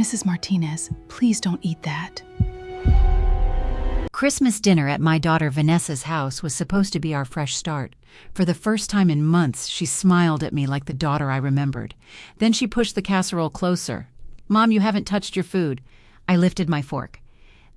Mrs. Martinez, please don't eat that. Christmas dinner at my daughter Vanessa's house was supposed to be our fresh start. For the first time in months, she smiled at me like the daughter I remembered. Then she pushed the casserole closer. "Mom, you haven't touched your food." I lifted my fork.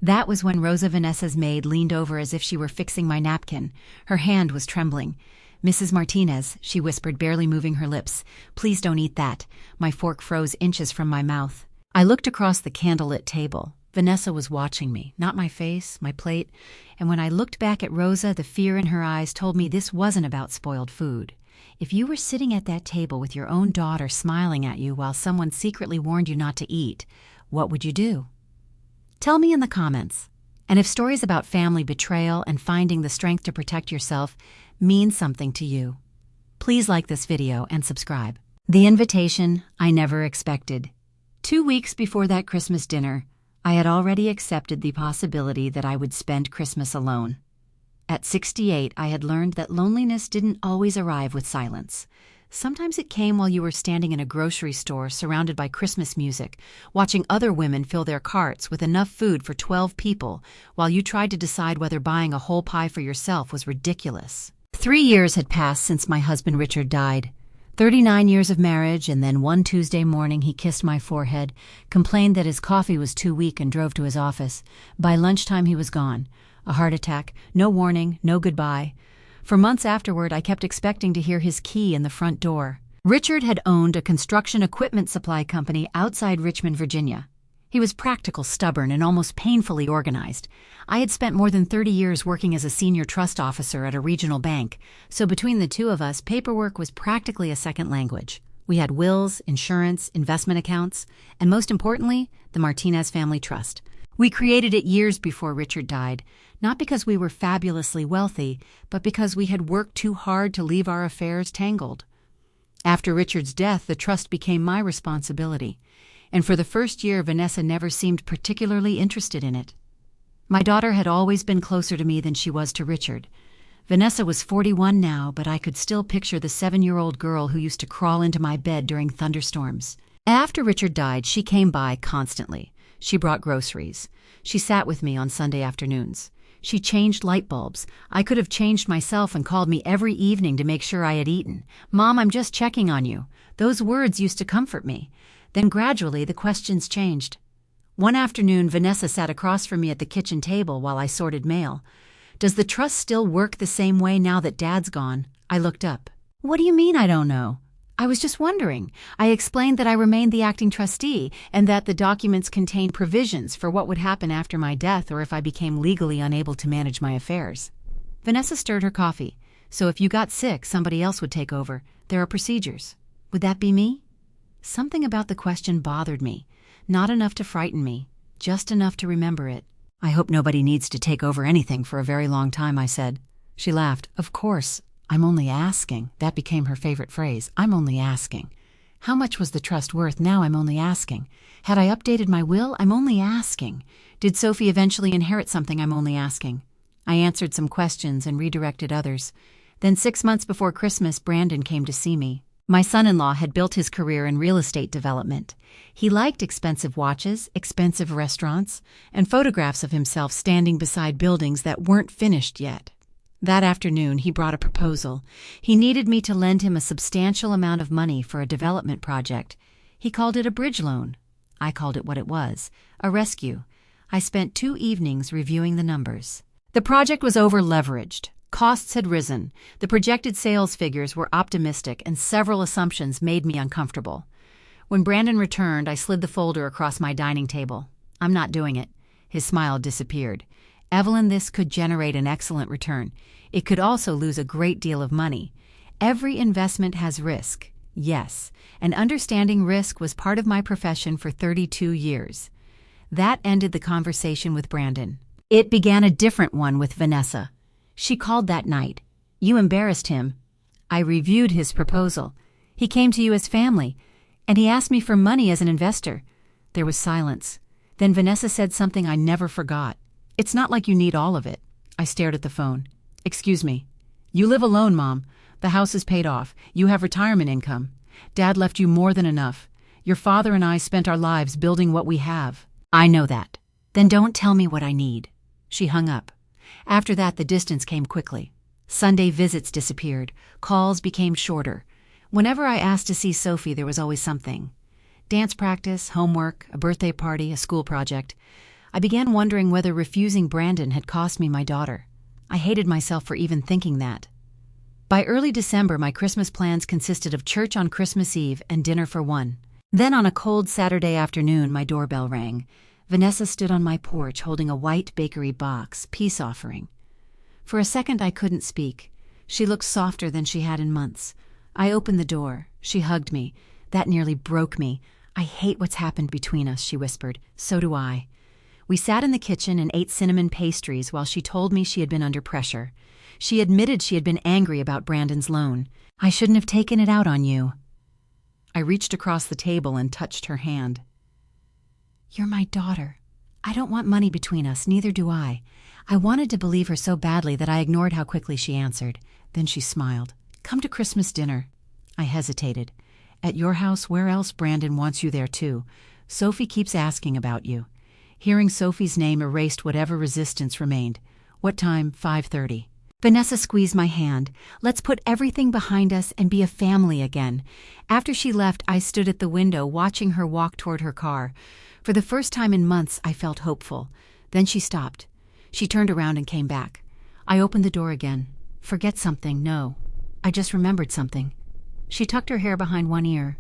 That was when Rosa, Vanessa's maid, leaned over as if she were fixing my napkin. Her hand was trembling. "Mrs. Martinez," she whispered, barely moving her lips, "please don't eat that." My fork froze inches from my mouth. I looked across the candlelit table. Vanessa was watching me, not my face, my plate, and when I looked back at Rosa, the fear in her eyes told me this wasn't about spoiled food. If you were sitting at that table with your own daughter smiling at you while someone secretly warned you not to eat, what would you do? Tell me in the comments. And if stories about family betrayal and finding the strength to protect yourself mean something to you, please like this video and subscribe. The invitation I never expected. 2 weeks before that Christmas dinner, I had already accepted the possibility that I would spend Christmas alone. At 68, I had learned that loneliness didn't always arrive with silence. Sometimes it came while you were standing in a grocery store surrounded by Christmas music, watching other women fill their carts with enough food for 12 people while you tried to decide whether buying a whole pie for yourself was ridiculous. 3 years had passed since my husband Richard died. 39 years of marriage, and then one Tuesday morning he kissed my forehead, complained that his coffee was too weak and drove to his office. By lunchtime he was gone. A heart attack, no warning, no goodbye. For months afterward I kept expecting to hear his key in the front door. Richard had owned a construction equipment supply company outside Richmond, Virginia. He was practical, stubborn, and almost painfully organized. I had spent more than 30 years working as a senior trust officer at a regional bank, so between the two of us, paperwork was practically a second language. We had wills, insurance, investment accounts, and most importantly, the Martinez Family Trust. We created it years before Richard died, not because we were fabulously wealthy, but because we had worked too hard to leave our affairs tangled. After Richard's death, the trust became my responsibility. And for the first year, Vanessa never seemed particularly interested in it. My daughter had always been closer to me than she was to Richard. Vanessa was 41 now, but I could still picture the 7-year-old girl who used to crawl into my bed during thunderstorms. After Richard died, she came by constantly. She brought groceries. She sat with me on Sunday afternoons. She changed light bulbs. I could have changed myself and called me every evening to make sure I had eaten. "Mom, I'm just checking on you." Those words used to comfort me. Then gradually the questions changed. One afternoon, Vanessa sat across from me at the kitchen table while I sorted mail. "Does the trust still work the same way now that Dad's gone?" I looked up. "What do you mean I don't know?" "I was just wondering." I explained that I remained the acting trustee and that the documents contained provisions for what would happen after my death or if I became legally unable to manage my affairs. Vanessa stirred her coffee. "So if you got sick, somebody else would take over. There are procedures. Would that be me?" Something about the question bothered me. Not enough to frighten me, just enough to remember it. "I hope nobody needs to take over anything for a very long time," I said. She laughed. "Of course. I'm only asking." That became her favorite phrase. "I'm only asking. How much was the trust worth? Now I'm only asking. Had I updated my will? I'm only asking. Did Sophie eventually inherit something? I'm only asking." I answered some questions and redirected others. Then 6 months before Christmas, Brandon came to see me. My son-in-law had built his career in real estate development. He liked expensive watches, expensive restaurants, and photographs of himself standing beside buildings that weren't finished yet. That afternoon, he brought a proposal. He needed me to lend him a substantial amount of money for a development project. He called it a bridge loan. I called it what it was, a rescue. I spent 2 evenings reviewing the numbers. The project was over-leveraged. Costs had risen, the projected sales figures were optimistic, and several assumptions made me uncomfortable. When Brandon returned, I slid the folder across my dining table. "I'm not doing it." His smile disappeared. "Evelyn, this could generate an excellent return. It could also lose a great deal of money. Every investment has risk, yes, and understanding risk was part of my profession for 32 years. That ended the conversation with Brandon. It began a different one with Vanessa. She called that night. "You embarrassed him." I reviewed his proposal. "He came to you as family, and he asked me for money as an investor." There was silence. Then Vanessa said something I never forgot. "It's not like you need all of it." I stared at the phone. "Excuse me. You live alone, Mom. The house is paid off. You have retirement income. Dad left you more than enough. Your father and I spent our lives building what we have. I know that. Then don't tell me what I need. She hung up. After that, the distance came quickly. Sunday visits disappeared. Calls became shorter. Whenever I asked to see Sophie, there was always something. Dance practice, homework, a birthday party, a school project. I began wondering whether refusing Brandon had cost me my daughter. I hated myself for even thinking that. By early December, my Christmas plans consisted of church on Christmas Eve and dinner for one. Then on a cold Saturday afternoon, my doorbell rang. Vanessa stood on my porch holding a white bakery box, peace offering. For a second I couldn't speak. She looked softer than she had in months. I opened the door. She hugged me. That nearly broke me. I hate what's happened between us, she whispered. So do I. We sat in the kitchen and ate cinnamon pastries while she told me she had been under pressure. She admitted she had been angry about Brandon's loan. I shouldn't have taken it out on you. I reached across the table and touched her hand. You're my daughter. I don't want money between us, neither do I. I wanted to believe her so badly that I ignored how quickly she answered. Then she smiled. Come to Christmas dinner. I hesitated. At your house, where else? Brandon wants you there too. Sophie keeps asking about you. Hearing Sophie's name erased whatever resistance remained. What time? 5:30. Vanessa squeezed my hand. Let's put everything behind us and be a family again. After she left, I stood at the window watching her walk toward her car. For the first time in months, I felt hopeful. Then she stopped. She turned around and came back. I opened the door again. Forget something? No. I just remembered something. She tucked her hair behind one ear.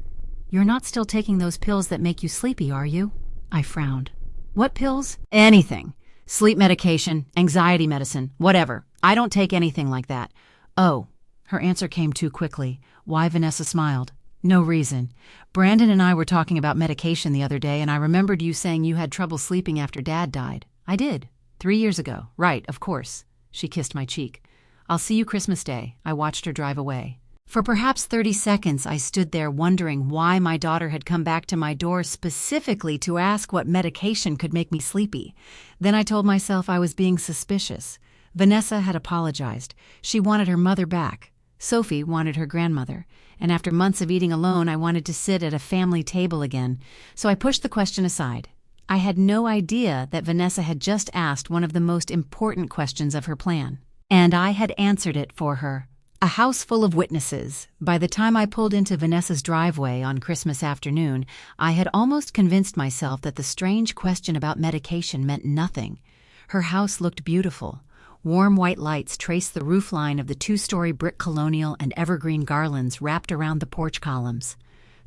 You're not still taking those pills that make you sleepy, are you? I frowned. What pills? Anything. Sleep medication, anxiety medicine, whatever. I don't take anything like that. Oh. Her answer came too quickly. Why? Vanessa smiled. No reason. Brandon and I were talking about medication the other day, and I remembered you saying you had trouble sleeping after Dad died. I did. 3 years ago. Right, of course. She kissed my cheek. I'll see you Christmas Day. I watched her drive away. For perhaps 30 seconds, I stood there wondering why my daughter had come back to my door specifically to ask what medication could make me sleepy. Then I told myself I was being suspicious. Vanessa had apologized. She wanted her mother back. Sophie wanted her grandmother. And after months of eating alone, I wanted to sit at a family table again. So I pushed the question aside. I had no idea that Vanessa had just asked one of the most important questions of her plan. And I had answered it for her. A house full of witnesses. By the time I pulled into Vanessa's driveway on Christmas afternoon, I had almost convinced myself that the strange question about medication meant nothing. Her house looked beautiful. Warm white lights traced the roofline of the 2-story brick colonial and evergreen garlands wrapped around the porch columns.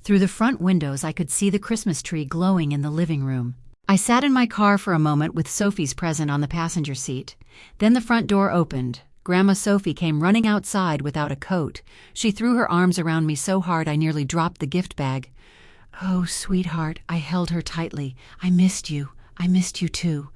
Through the front windows, I could see the Christmas tree glowing in the living room. I sat in my car for a moment with Sophie's present on the passenger seat. Then the front door opened. Grandma Sophie came running outside without a coat. She threw her arms around me so hard I nearly dropped the gift bag. Oh, sweetheart, I held her tightly. I missed you. I missed you too.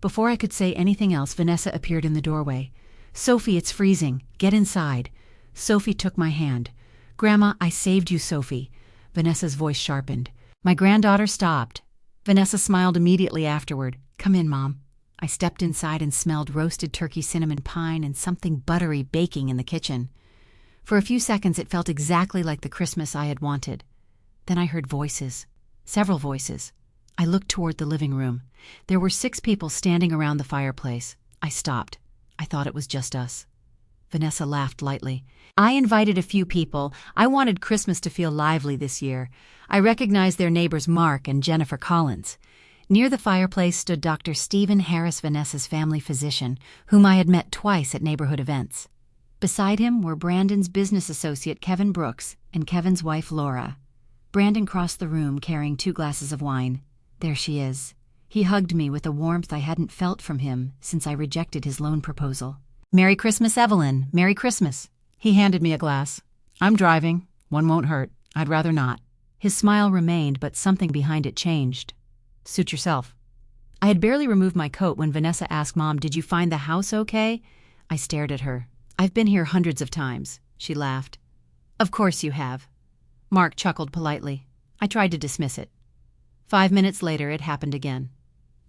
Before I could say anything else, Vanessa appeared in the doorway. Sophie, it's freezing. Get inside. Sophie took my hand. Grandma, I saved you, Sophie. Vanessa's voice sharpened. My granddaughter stopped. Vanessa smiled immediately afterward. Come in, Mom. I stepped inside and smelled roasted turkey cinnamon pine and something buttery baking in the kitchen. For a few seconds it felt exactly like the Christmas I had wanted. Then I heard voices. Several voices. I looked toward the living room. There were 6 people standing around the fireplace. I stopped. I thought it was just us. Vanessa laughed lightly. I invited a few people. I wanted Christmas to feel lively this year. I recognized their neighbors Mark and Jennifer Collins. Near the fireplace stood Dr. Stephen Harris, Vanessa's family physician, whom I had met twice at neighborhood events. Beside him were Brandon's business associate Kevin Brooks and Kevin's wife Laura. Brandon crossed the room carrying 2 glasses of wine. There she is. He hugged me with a warmth I hadn't felt from him since I rejected his loan proposal. Merry Christmas, Evelyn. Merry Christmas. He handed me a glass. I'm driving. One won't hurt. I'd rather not. His smile remained, but something behind it changed. Suit yourself. I had barely removed my coat when Vanessa asked Mom, did you find the house okay? I stared at her. I've been here hundreds of times. She laughed. Of course you have. Mark chuckled politely. I tried to dismiss it. 5 minutes later, it happened again.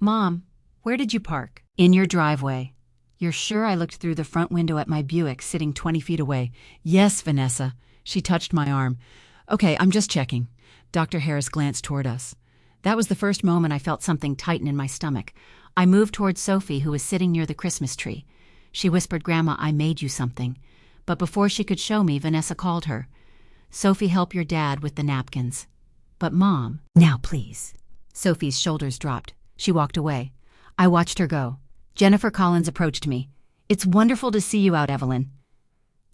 Mom, where did you park? In your driveway. You're sure? I looked through the front window at my Buick sitting 20 feet away. Yes, Vanessa. She touched my arm. Okay, I'm just checking. Dr. Harris glanced toward us. That was the first moment I felt something tighten in my stomach. I moved toward Sophie, who was sitting near the Christmas tree. She whispered, "Grandma, I made you something." But before she could show me, Vanessa called her. "Sophie, help your dad with the napkins." "But Mom—" "Now, please." Sophie's shoulders dropped. She walked away. I watched her go. Jennifer Collins approached me. "It's wonderful to see you out, Evelyn."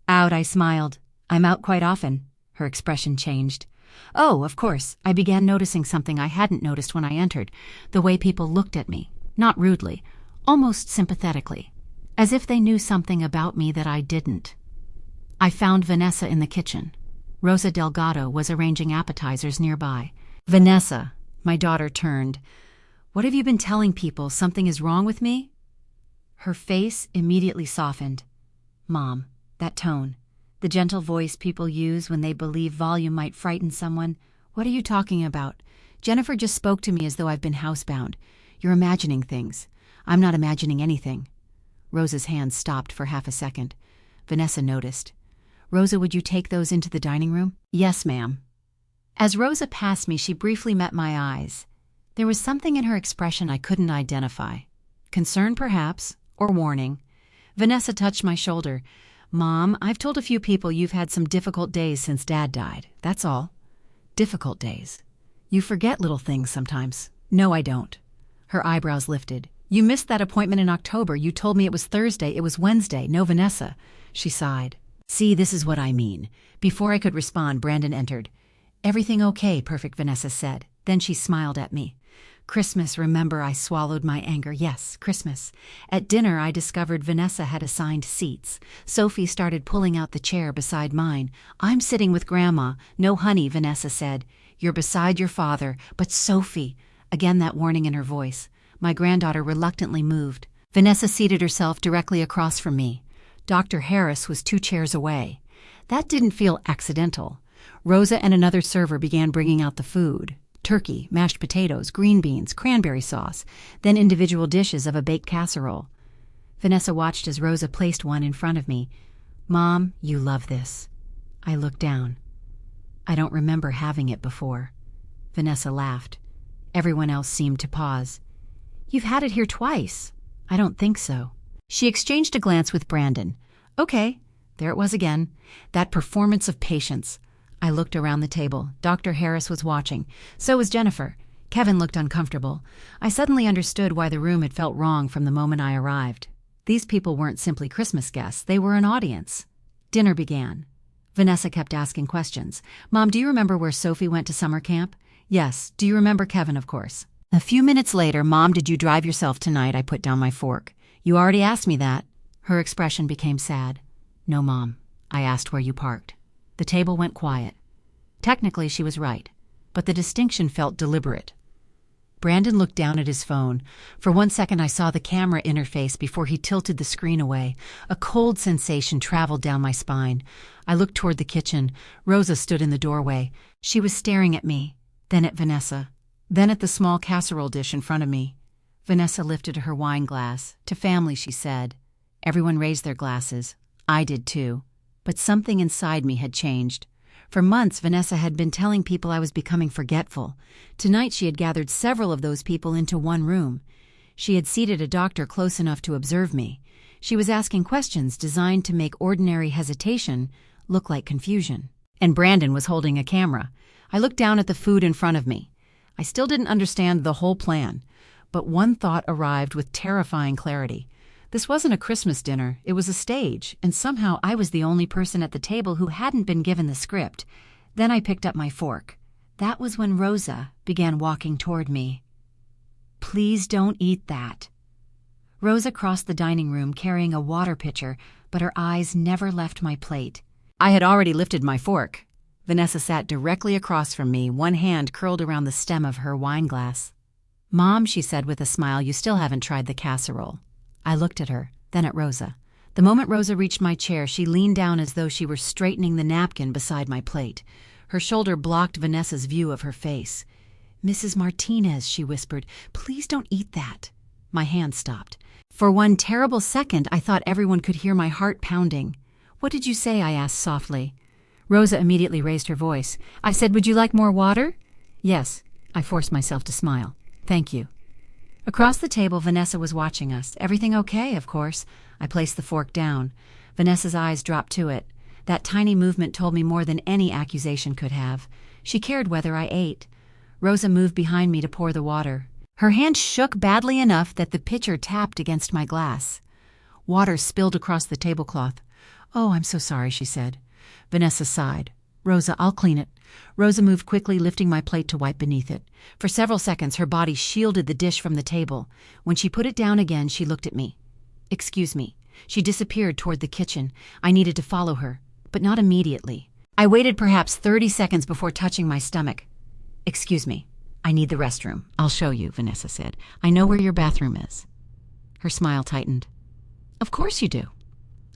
"Out," I smiled. "I'm out quite often." Her expression changed. "Oh, of course." I began noticing something I hadn't noticed when I entered, the way people looked at me, not rudely, almost sympathetically, as if they knew something about me that I didn't. I found Vanessa in the kitchen. Rosa Delgado was arranging appetizers nearby. "Vanessa," my daughter turned. "What have you been telling people? Something is wrong with me?" Her face immediately softened. "Mom, that tone, the gentle voice people use when they believe volume might frighten someone. What are you talking about? Jennifer just spoke to me as though I've been housebound. You're imagining things. I'm not imagining anything." Rosa's hand stopped for half a second. Vanessa noticed. "Rosa, would you take those into the dining room?" "Yes, ma'am." As Rosa passed me, she briefly met my eyes. There was something in her expression I couldn't identify. Concern, perhaps, or warning. Vanessa touched my shoulder. "Mom, I've told a few people you've had some difficult days since Dad died. That's all." "Difficult days? You forget little things sometimes." "No, I don't." Her eyebrows lifted. "You missed that appointment in October. You told me it was Thursday. It was Wednesday. No, Vanessa." She sighed. "See, this is what I mean." Before I could respond, Brandon entered. "Everything okay?" Perfect Vanessa said. Then she smiled at me. "Christmas, remember," I swallowed my anger. "Yes, Christmas." At dinner, I discovered Vanessa had assigned seats. Sophie started pulling out the chair beside mine. "I'm sitting with Grandma." "No, honey," Vanessa said. "You're beside your father." "But Sophie," again that warning in her voice. My granddaughter reluctantly moved. Vanessa seated herself directly across from me. Dr. Harris was 2 chairs away. That didn't feel accidental. Rosa and another server began bringing out the food. Turkey, mashed potatoes, green beans, cranberry sauce, then individual dishes of a baked casserole. Vanessa watched as Rosa placed one in front of me. "Mom, you love this." I looked down. "I don't remember having it before." Vanessa laughed. Everyone else seemed to pause. "You've had it here twice." "I don't think so." She exchanged a glance with Brandon. "Okay." There it was again. That performance of patience. I looked around the table. Dr. Harris was watching. So was Jennifer. Kevin looked uncomfortable. I suddenly understood why the room had felt wrong from the moment I arrived. These people weren't simply Christmas guests. They were an audience. Dinner began. Vanessa kept asking questions. "Mom, do you remember where Sophie went to summer camp?" "Yes." "Do you remember Kevin?" "Of course." A few minutes later, "Mom, did you drive yourself tonight?" I put down my fork. "You already asked me that." Her expression became sad. "No, Mom. I asked where you parked." The table went quiet. Technically, she was right, but the distinction felt deliberate. Brandon looked down at his phone. For 1 second, I saw the camera interface before he tilted the screen away. A cold sensation traveled down my spine. I looked toward the kitchen. Rosa stood in the doorway. She was staring at me, then at Vanessa, then at the small casserole dish in front of me. Vanessa lifted her wine glass. "To family," she said. Everyone raised their glasses. I did too. But something inside me had changed. For months, Vanessa had been telling people I was becoming forgetful. Tonight, she had gathered several of those people into one room. She had seated a doctor close enough to observe me. She was asking questions designed to make ordinary hesitation look like confusion. And Brandon was holding a camera. I looked down at the food in front of me. I still didn't understand the whole plan, but one thought arrived with terrifying clarity. This wasn't a Christmas dinner, it was a stage, and somehow I was the only person at the table who hadn't been given the script. Then I picked up my fork. That was when Rosa began walking toward me. "Please don't eat that." Rosa crossed the dining room carrying a water pitcher, but her eyes never left my plate. I had already lifted my fork. Vanessa sat directly across from me, one hand curled around the stem of her wine glass. "Mom," she said with a smile, "you still haven't tried the casserole." I looked at her, then at Rosa. The moment Rosa reached my chair, she leaned down as though she were straightening the napkin beside my plate. Her shoulder blocked Vanessa's view of her face. "Mrs. Martinez," she whispered, "please don't eat that." My hand stopped. For one terrible second, I thought everyone could hear my heart pounding. "What did you say?" I asked softly. Rosa immediately raised her voice. "I said, would you like more water?" Yes, I forced myself to smile. Thank you. Across the table, Vanessa was watching us. Everything okay, of course. I placed the fork down. Vanessa's eyes dropped to it. That tiny movement told me more than any accusation could have. She cared whether I ate. Rosa moved behind me to pour the water. Her hand shook badly enough that the pitcher tapped against my glass. Water spilled across the tablecloth. "Oh, I'm so sorry," she said. Vanessa sighed. "Rosa, I'll clean it." Rosa moved quickly, lifting my plate to wipe beneath it. For several seconds, her body shielded the dish from the table. When she put it down again, she looked at me. "Excuse me." She disappeared toward the kitchen. I needed to follow her, but not immediately. I waited perhaps 30 seconds before touching my stomach. "Excuse me. I need the restroom." "I'll show you," Vanessa said. "I know where your bathroom is." Her smile tightened. "Of course you do."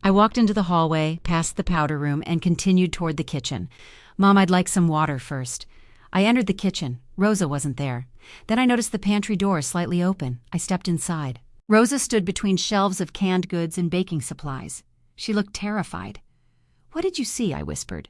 I walked into the hallway, past the powder room, and continued toward the kitchen. "Mom, I'd like some water first." I entered the kitchen. Rosa wasn't there. Then I noticed the pantry door slightly open. I stepped inside. Rosa stood between shelves of canned goods and baking supplies. She looked terrified. "What did you see?" I whispered.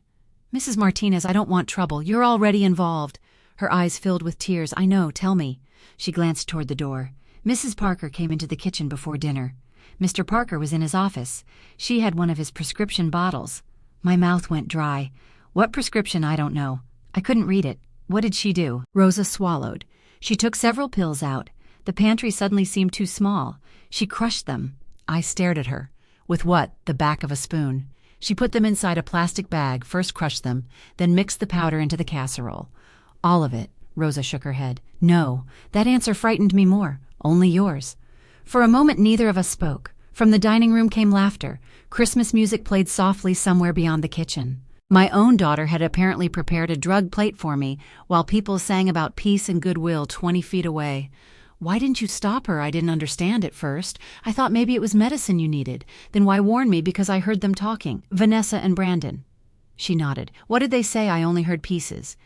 "Mrs. Martinez, I don't want trouble. You're already involved." Her eyes filled with tears. "I know, tell me." She glanced toward the door. "Mrs. Parker came into the kitchen before dinner. Mr. Parker was in his office. She had one of his prescription bottles." My mouth went dry. What prescription, I don't know. I couldn't read it. What did she do? Rosa swallowed. She took several pills out. The pantry suddenly seemed too small. She crushed them. I stared at her. With what? The back of a spoon. She put them inside a plastic bag, first crushed them, then mixed the powder into the casserole. "All of it." Rosa shook her head. "No, that answer frightened me more. Only yours." For a moment neither of us spoke. From the dining room came laughter. Christmas music played softly somewhere beyond the kitchen. My own daughter had apparently prepared a drug plate for me, while people sang about peace and goodwill 20 feet away. "Why didn't you stop her?" I didn't understand at first. I thought maybe it was medicine you needed. Then why warn me? Because I heard them talking. "Vanessa and Brandon." She nodded. "What did they say?" I only heard pieces.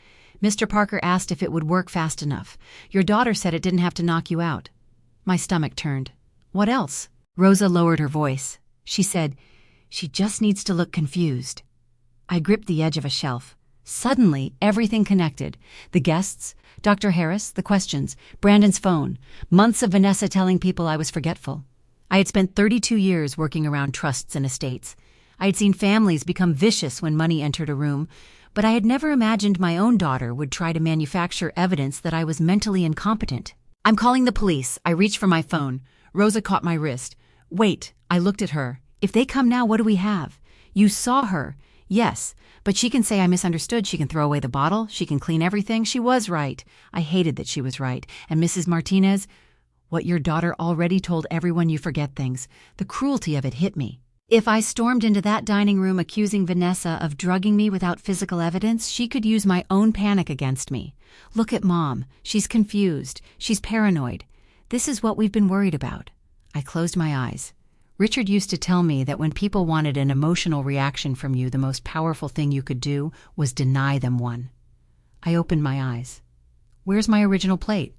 "Mr. Parker asked if it would work fast enough. Your daughter said it didn't have to knock you out." My stomach turned. "What else?" Rosa lowered her voice. She said, "She just needs to look confused." I gripped the edge of a shelf. Suddenly, everything connected. The guests, Dr. Harris, the questions, Brandon's phone, months of Vanessa telling people I was forgetful. I had spent 32 years working around trusts and estates. I had seen families become vicious when money entered a room, but I had never imagined my own daughter would try to manufacture evidence that I was mentally incompetent. "I'm calling the police." I reached for my phone. Rosa caught my wrist. "Wait." I looked at her. "If they come now, what do we have?" "You saw her." "Yes, but she can say I misunderstood. She can throw away the bottle. She can clean everything. She was right." I hated that she was right. "And Mrs. Martinez?" "What your daughter already told everyone. You forget things." The cruelty of it hit me. If I stormed into that dining room accusing Vanessa of drugging me without physical evidence, she could use my own panic against me. "Look at Mom. She's confused. She's paranoid. This is what we've been worried about." I closed my eyes. Richard used to tell me that when people wanted an emotional reaction from you, the most powerful thing you could do was deny them one. I opened my eyes. "Where's my original plate?"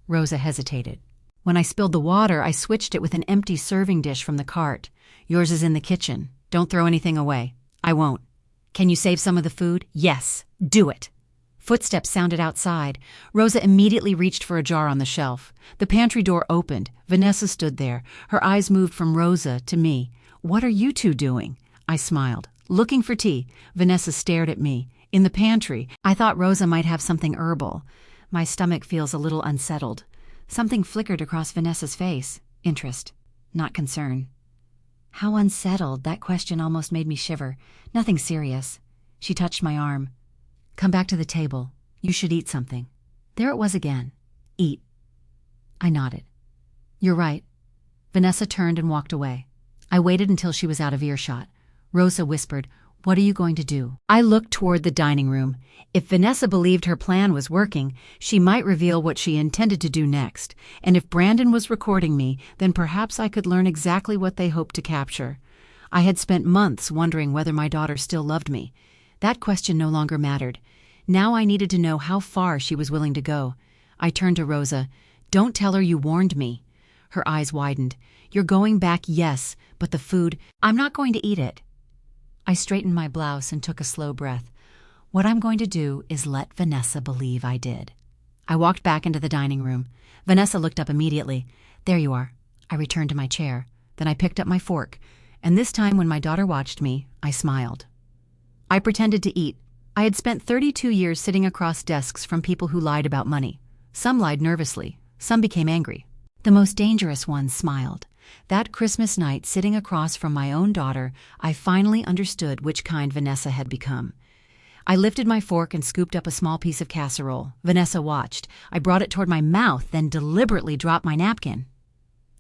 Rosa hesitated. "When I spilled the water, I switched it with an empty serving dish from the cart. Yours is in the kitchen. Don't throw anything away." "I won't." "Can you save some of the food?" "Yes. Do it." Footsteps sounded outside. Rosa immediately reached for a jar on the shelf. The pantry door opened. Vanessa stood there. Her eyes moved from Rosa to me. "What are you two doing?" I smiled. "Looking for tea." Vanessa stared at me. "In the pantry. I thought Rosa might have something herbal." My stomach feels a little unsettled. Something flickered across Vanessa's face. Interest, not concern. How unsettled. That question almost made me shiver. Nothing serious. She touched my arm. "Come back to the table. You should eat something." There it was again. Eat. I nodded. "You're right." Vanessa turned and walked away. I waited until she was out of earshot. Rosa whispered, "What are you going to do?" I looked toward the dining room. If Vanessa believed her plan was working, she might reveal what she intended to do next. And if Brandon was recording me, then perhaps I could learn exactly what they hoped to capture. I had spent months wondering whether my daughter still loved me. That question no longer mattered. Now I needed to know how far she was willing to go. I turned to Rosa. "Don't tell her you warned me." Her eyes widened. "You're going back, yes, but the food, I'm not going to eat it." I straightened my blouse and took a slow breath. What I'm going to do is let Vanessa believe I did. I walked back into the dining room. Vanessa looked up immediately. There you are. I returned to my chair. Then I picked up my fork, and this time when my daughter watched me, I smiled. I pretended to eat. I had spent 32 years sitting across desks from people who lied about money. Some lied nervously. Some became angry. The most dangerous ones smiled. That Christmas night, sitting across from my own daughter, I finally understood which kind Vanessa had become. I lifted my fork and scooped up a small piece of casserole. Vanessa watched. I brought it toward my mouth, then deliberately dropped my napkin.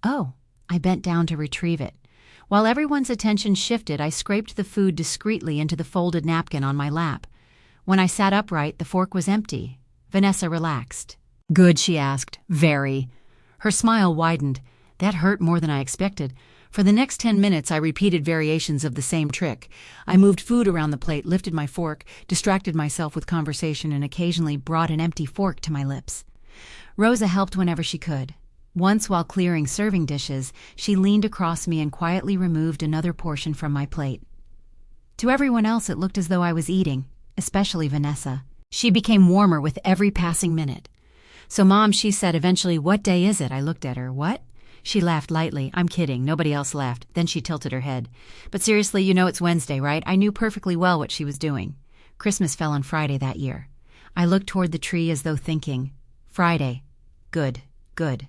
Oh, I bent down to retrieve it. While everyone's attention shifted, I scraped the food discreetly into the folded napkin on my lap. When I sat upright, the fork was empty. Vanessa relaxed. Good, she asked. Very. Her smile widened. That hurt more than I expected. For the next 10 minutes, I repeated variations of the same trick. I moved food around the plate, lifted my fork, distracted myself with conversation, and occasionally brought an empty fork to my lips. Rosa helped whenever she could. Once, while clearing serving dishes, she leaned across me and quietly removed another portion from my plate. To everyone else, it looked as though I was eating, especially Vanessa. She became warmer with every passing minute. So, Mom, she said eventually, "What day is it?" I looked at her. What? She laughed lightly. I'm kidding. Nobody else laughed. Then she tilted her head. But seriously, you know it's Wednesday, right? I knew perfectly well what she was doing. Christmas fell on Friday that year. I looked toward the tree as though thinking, Friday. Good, good.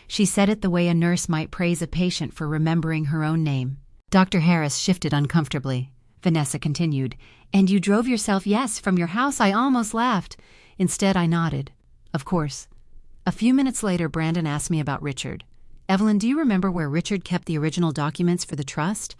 She said it the way a nurse might praise a patient for remembering her own name. Dr. Harris shifted uncomfortably. Vanessa continued, "And you drove yourself, yes, from your house?" I almost laughed. Instead, I nodded. Of course. A few minutes later, Brandon asked me about Richard. Evelyn, do you remember where Richard kept the original documents for the trust?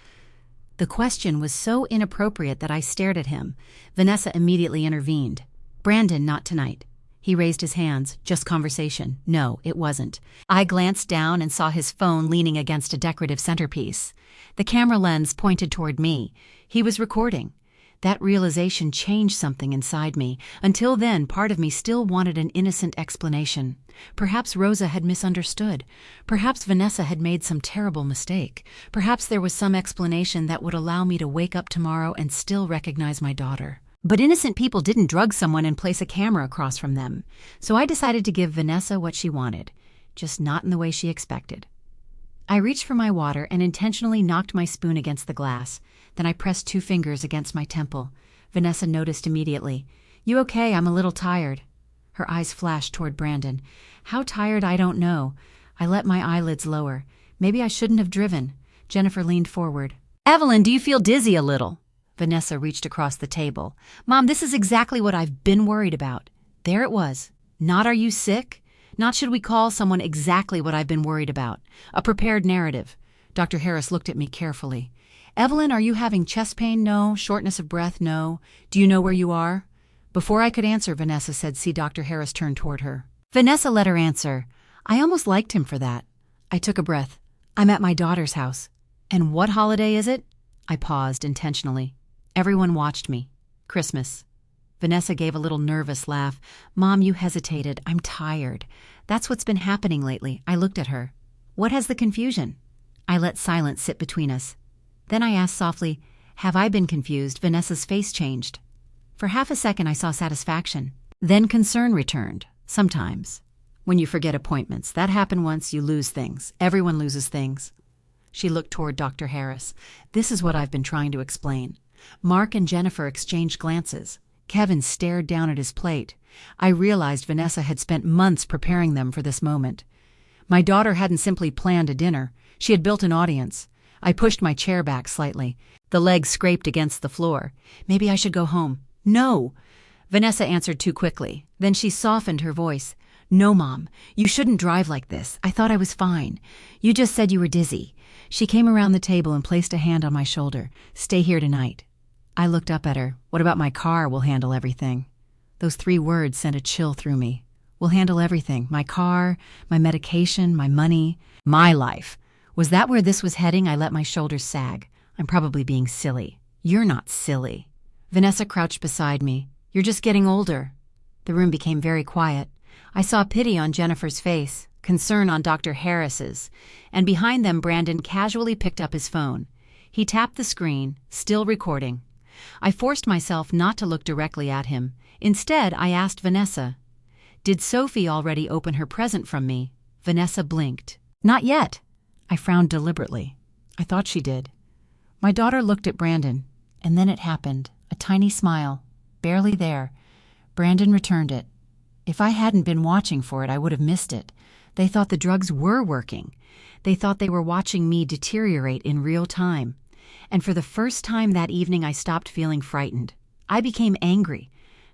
The question was so inappropriate that I stared at him. Vanessa immediately intervened. Brandon, not tonight. He raised his hands. Just conversation. No, it wasn't. I glanced down and saw his phone leaning against a decorative centerpiece. The camera lens pointed toward me. He was recording. That realization changed something inside me. Until then, part of me still wanted an innocent explanation. Perhaps Rosa had misunderstood. Perhaps Vanessa had made some terrible mistake. Perhaps there was some explanation that would allow me to wake up tomorrow and still recognize my daughter. But innocent people didn't drug someone and place a camera across from them. So I decided to give Vanessa what she wanted, just not in the way she expected. I reached for my water and intentionally knocked my spoon against the glass. Then I pressed 2 fingers against my temple. Vanessa noticed immediately. "You okay? I'm a little tired." Her eyes flashed toward Brandon. How tired, I don't know. I let my eyelids lower. Maybe I shouldn't have driven. Jennifer leaned forward. "Evelyn, do you feel dizzy a little?" Vanessa reached across the table. "Mom, this is exactly what I've been worried about." There it was. Not "are you sick?" Not "should we call someone?" Exactly what I've been worried about. A prepared narrative. Dr. Harris looked at me carefully. "Evelyn, are you having chest pain?" "No." "Shortness of breath?" "No." "Do you know where you are?" Before I could answer, Vanessa said, "See." Dr. Harris turned toward her. Vanessa let her answer. I almost liked him for that. I took a breath. "I'm at my daughter's house." "And what holiday is it?" I paused intentionally. Everyone watched me. Christmas. Vanessa gave a little nervous laugh. "Mom, you hesitated. I'm tired. That's what's been happening lately." I looked at her. "What has the confusion?" I let silence sit between us. Then I asked softly, "Have I been confused?" Vanessa's face changed. For half a second I saw satisfaction. Then concern returned. Sometimes. When you forget appointments. That happened once, you lose things. Everyone loses things. She looked toward Dr. Harris. "This is what I've been trying to explain." Mark and Jennifer exchanged glances. Kevin stared down at his plate. I realized Vanessa had spent months preparing them for this moment. My daughter hadn't simply planned a dinner. She had built an audience. I pushed my chair back slightly. The leg scraped against the floor. "Maybe I should go home." "No." Vanessa answered too quickly. Then she softened her voice. "No, Mom. You shouldn't drive like this. I thought I was fine. You just said you were dizzy." She came around the table and placed a hand on my shoulder. "Stay here tonight." I looked up at her. "What about my car? We'll handle everything." Those 3 words sent a chill through me. We'll handle everything. My car, my medication, my money, my life. Was that where this was heading? I let my shoulders sag. I'm probably being silly. "You're not silly." Vanessa crouched beside me. "You're just getting older." The room became very quiet. I saw pity on Jennifer's face, concern on Dr. Harris's, and behind them Brandon casually picked up his phone. He tapped the screen, still recording. I forced myself not to look directly at him. Instead, I asked Vanessa, "Did Sophie already open her present from me?" Vanessa blinked. "Not yet." I frowned deliberately. I thought she did. My daughter looked at Brandon, and then it happened. A tiny smile, barely there. Brandon returned it. If I hadn't been watching for it, I would have missed it. They thought the drugs were working. They thought they were watching me deteriorate in real time. And for the first time that evening, I stopped feeling frightened. I became angry.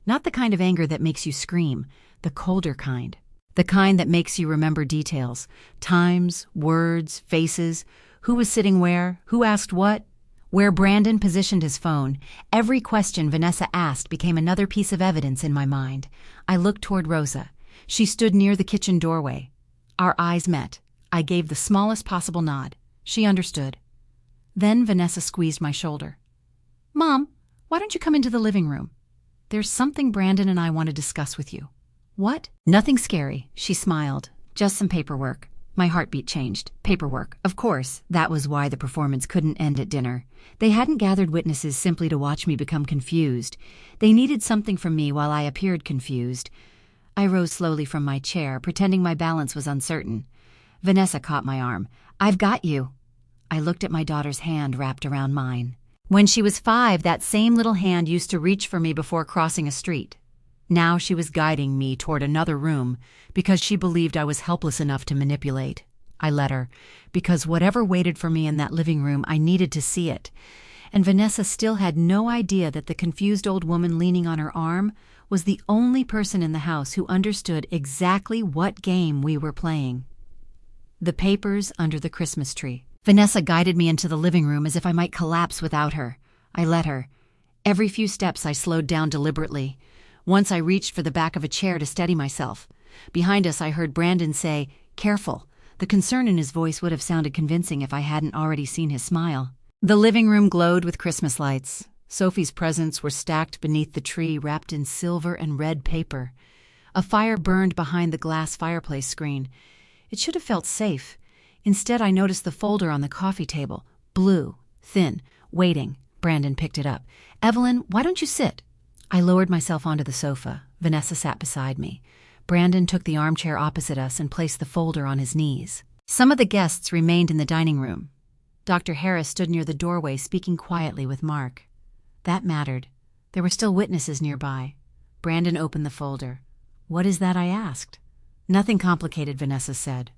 Not the kind of anger that makes you scream, the colder kind. The kind that makes you remember details. Times, words, faces, who was sitting where, who asked what, where Brandon positioned his phone. Every question Vanessa asked became another piece of evidence in my mind. I looked toward Rosa. She stood near the kitchen doorway. Our eyes met. I gave the smallest possible nod. She understood. Then Vanessa squeezed my shoulder. "Mom, why don't you come into the living room? There's something Brandon and I want to discuss with you." "What?" "Nothing scary," she smiled. "Just some paperwork." My heartbeat changed. Paperwork. Of course, that was why the performance couldn't end at dinner. They hadn't gathered witnesses simply to watch me become confused. They needed something from me while I appeared confused. I rose slowly from my chair, pretending my balance was uncertain. Vanessa caught my arm. "I've got you." I looked at my daughter's hand wrapped around mine. When she was 5, that same little hand used to reach for me before crossing a street. Now she was guiding me toward another room because she believed I was helpless enough to manipulate. I let her, because whatever waited for me in that living room, I needed to see it. And Vanessa still had no idea that the confused old woman leaning on her arm was the only person in the house who understood exactly what game we were playing. The papers under the Christmas tree. Vanessa guided me into the living room as if I might collapse without her. I let her. Every few steps I slowed down deliberately. Once I reached for the back of a chair to steady myself. Behind us I heard Brandon say, "Careful." The concern in his voice would have sounded convincing if I hadn't already seen his smile. The living room glowed with Christmas lights. Sophie's presents were stacked beneath the tree, wrapped in silver and red paper. A fire burned behind the glass fireplace screen. It should have felt safe. Instead, I noticed the folder on the coffee table. Blue, thin, waiting. Brandon picked it up. "Evelyn, why don't you sit?" I lowered myself onto the sofa. Vanessa sat beside me. Brandon took the armchair opposite us and placed the folder on his knees. Some of the guests remained in the dining room. Dr. Harris stood near the doorway speaking quietly with Mark. That mattered. There were still witnesses nearby. Brandon opened the folder. "What is that?" I asked. "Nothing complicated," Vanessa said.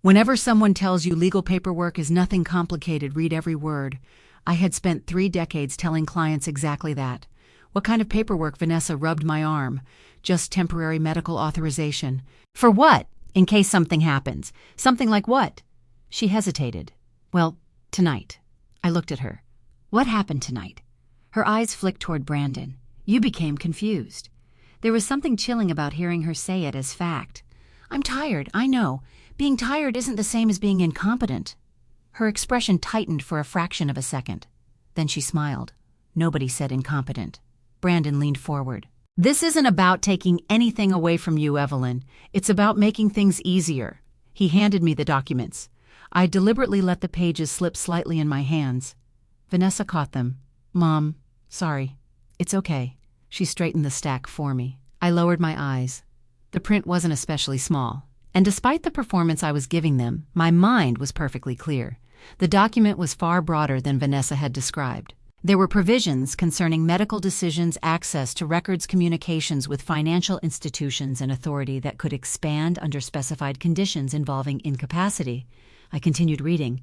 "Whenever someone tells you legal paperwork is nothing complicated, read every word." I had spent 3 decades telling clients exactly that. "What kind of paperwork?" Vanessa rubbed my arm. "Just temporary medical authorization." "For what? In case something happens." "Something like what?" She hesitated. "Well, tonight." I looked at her. "What happened tonight?" Her eyes flicked toward Brandon. "You became confused." There was something chilling about hearing her say it as fact. "I'm tired, I know. Being tired isn't the same as being incompetent." Her expression tightened for a fraction of a second. Then she smiled. Nobody said incompetent. Brandon leaned forward. "This isn't about taking anything away from you, Evelyn. It's about making things easier." He handed me the documents. I deliberately let the pages slip slightly in my hands. Vanessa caught them. "Mom, sorry. It's okay." She straightened the stack for me. I lowered my eyes. The print wasn't especially small. And despite the performance I was giving them, my mind was perfectly clear. The document was far broader than Vanessa had described. There were provisions concerning medical decisions, access to records, communications with financial institutions and authority that could expand under specified conditions involving incapacity. I continued reading.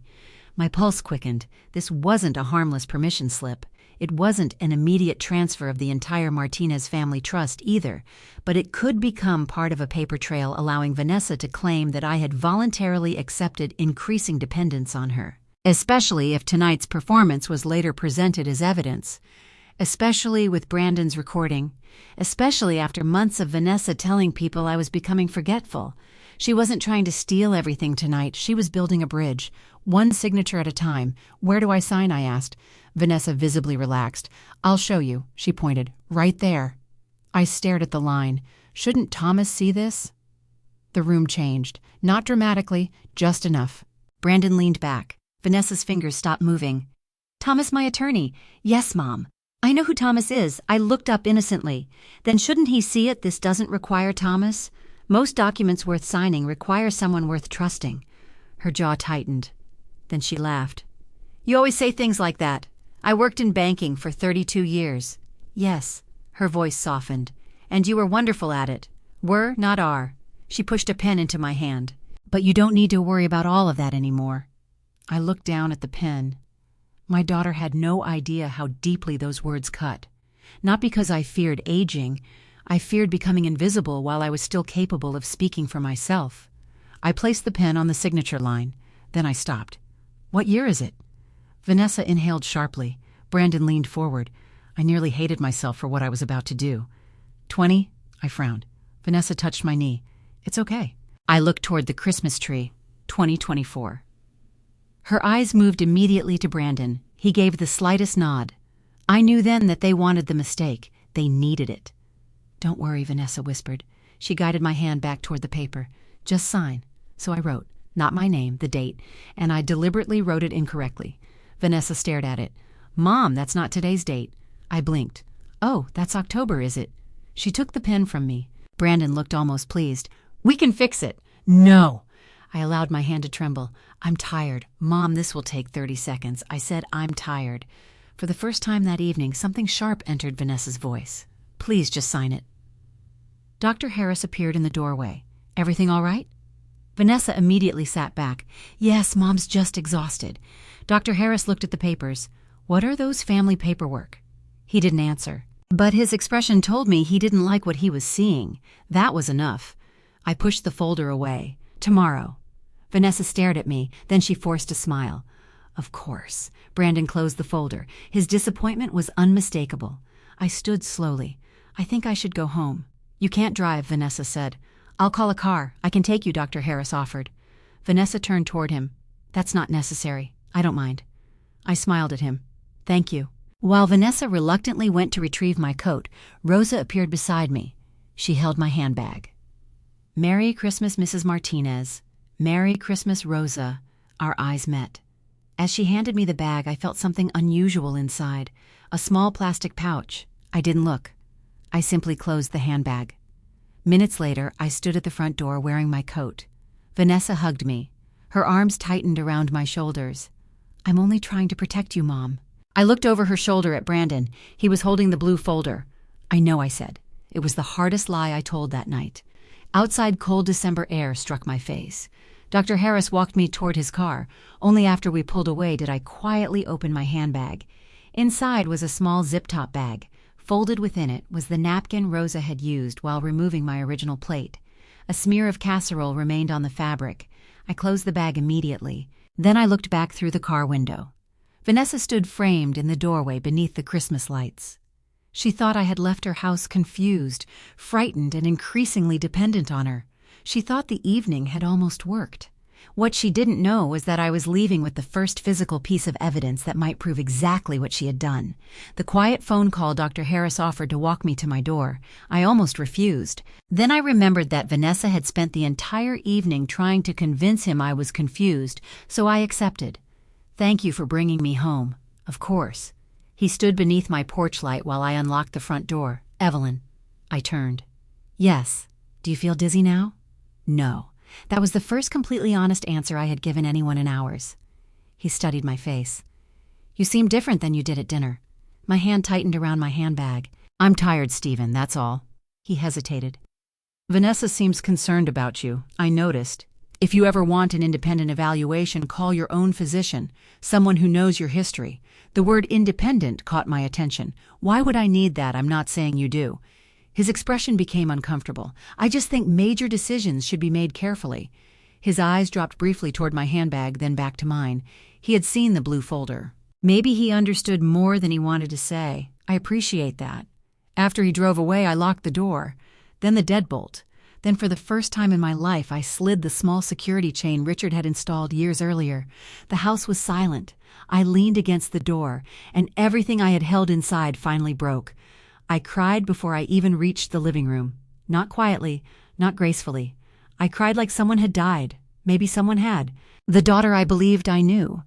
My pulse quickened. This wasn't a harmless permission slip. It wasn't an immediate transfer of the entire Martinez family trust either, but it could become part of a paper trail allowing Vanessa to claim that I had voluntarily accepted increasing dependence on her. Especially if tonight's performance was later presented as evidence. Especially with Brandon's recording. Especially after months of Vanessa telling people I was becoming forgetful. She wasn't trying to steal everything tonight. She was building a bridge, one signature at a time. "Where do I sign?" I asked. Vanessa visibly relaxed. "I'll show you," she pointed. "Right there." I stared at the line. Shouldn't Thomas see this? The room changed. Not dramatically, just enough. Brandon leaned back. Vanessa's fingers stopped moving. "Thomas, my attorney." "Yes, Mom." I know who Thomas is. I looked up innocently. Then shouldn't he see it? This doesn't require Thomas. Most documents worth signing require someone worth trusting. Her jaw tightened. Then she laughed. You always say things like that. I worked in banking for 32 years. Yes, her voice softened. And you were wonderful at it. Were, not are. She pushed a pen into my hand. But you don't need to worry about all of that anymore. I looked down at the pen. My daughter had no idea how deeply those words cut. Not because I feared aging. I feared becoming invisible while I was still capable of speaking for myself. I placed the pen on the signature line. Then I stopped. What year is it? Vanessa inhaled sharply. Brandon leaned forward. I nearly hated myself for what I was about to do. 20? I frowned. Vanessa touched my knee. It's okay. I looked toward the Christmas tree. 2024. Her eyes moved immediately to Brandon. He gave the slightest nod. I knew then that they wanted the mistake. They needed it. Don't worry, Vanessa whispered. She guided my hand back toward the paper. Just sign. So I wrote, not my name, the date, and I deliberately wrote it incorrectly. Vanessa stared at it. Mom, that's not today's date. I blinked. Oh, that's October, is it? She took the pen from me. Brandon looked almost pleased. We can fix it. No. I allowed my hand to tremble. I'm tired. Mom, this will take 30 seconds. I said I'm tired. For the first time that evening, something sharp entered Vanessa's voice. Please just sign it. Dr. Harris appeared in the doorway. Everything all right? Vanessa immediately sat back. Yes, Mom's just exhausted. Dr. Harris looked at the papers. What are those family paperwork? He didn't answer. But his expression told me he didn't like what he was seeing. That was enough. I pushed the folder away. Tomorrow. Vanessa stared at me, then she forced a smile. Of course. Brandon closed the folder. His disappointment was unmistakable. I stood slowly. I think I should go home. You can't drive, Vanessa said. I'll call a car. I can take you, Dr. Harris offered. Vanessa turned toward him. That's not necessary. I don't mind. I smiled at him. Thank you. While Vanessa reluctantly went to retrieve my coat, Rosa appeared beside me. She held my handbag. Merry Christmas, Mrs. Martinez. Merry Christmas, Rosa. Our eyes met. As she handed me the bag, I felt something unusual inside. A small plastic pouch. I didn't look. I simply closed the handbag. Minutes later, I stood at the front door wearing my coat. Vanessa hugged me. Her arms tightened around my shoulders. I'm only trying to protect you, Mom. I looked over her shoulder at Brandon. He was holding the blue folder. I know, I said. It was the hardest lie I told that night. Outside cold December air struck my face. Dr. Harris walked me toward his car. Only after we pulled away did I quietly open my handbag. Inside was a small zip-top bag. Folded within it was the napkin Rosa had used while removing my original plate. A smear of casserole remained on the fabric. I closed the bag immediately. Then I looked back through the car window. Vanessa stood framed in the doorway beneath the Christmas lights. She thought I had left her house confused, frightened, and increasingly dependent on her. She thought the evening had almost worked. What she didn't know was that I was leaving with the first physical piece of evidence that might prove exactly what she had done. The quiet phone call Dr. Harris offered to walk me to my door. I almost refused. Then I remembered that Vanessa had spent the entire evening trying to convince him I was confused, so I accepted. Thank you for bringing me home. Of course. He stood beneath my porch light while I unlocked the front door. Evelyn. I turned. Yes. Do you feel dizzy now? No. That was the first completely honest answer I had given anyone in hours. He studied my face. You seem different than you did at dinner. My hand tightened around my handbag. I'm tired, Stephen, that's all. He hesitated. Vanessa seems concerned about you. I noticed. If you ever want an independent evaluation, call your own physician, someone who knows your history. The word independent caught my attention. Why would I need that? I'm not saying you do. His expression became uncomfortable. I just think major decisions should be made carefully. His eyes dropped briefly toward my handbag, then back to mine. He had seen the blue folder. Maybe he understood more than he wanted to say. I appreciate that. After he drove away, I locked the door. Then the deadbolt. Then for the first time in my life, I slid the small security chain Richard had installed years earlier. The house was silent. I leaned against the door, and everything I had held inside finally broke. I cried before I even reached the living room. Not quietly, not gracefully. I cried like someone had died. Maybe someone had. The daughter I believed I knew.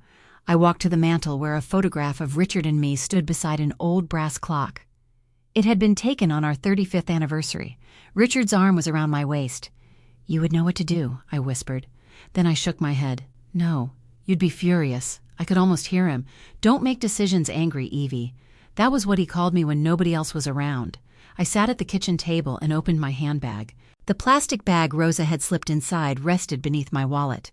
I walked to the mantel where a photograph of Richard and me stood beside an old brass clock. It had been taken on our 35th anniversary. Richard's arm was around my waist. "You would know what to do," I whispered. Then I shook my head. "No, you'd be furious." I could almost hear him. "Don't make decisions angry, Evie." That was what he called me when nobody else was around. I sat at the kitchen table and opened my handbag. The plastic bag Rosa had slipped inside rested beneath my wallet.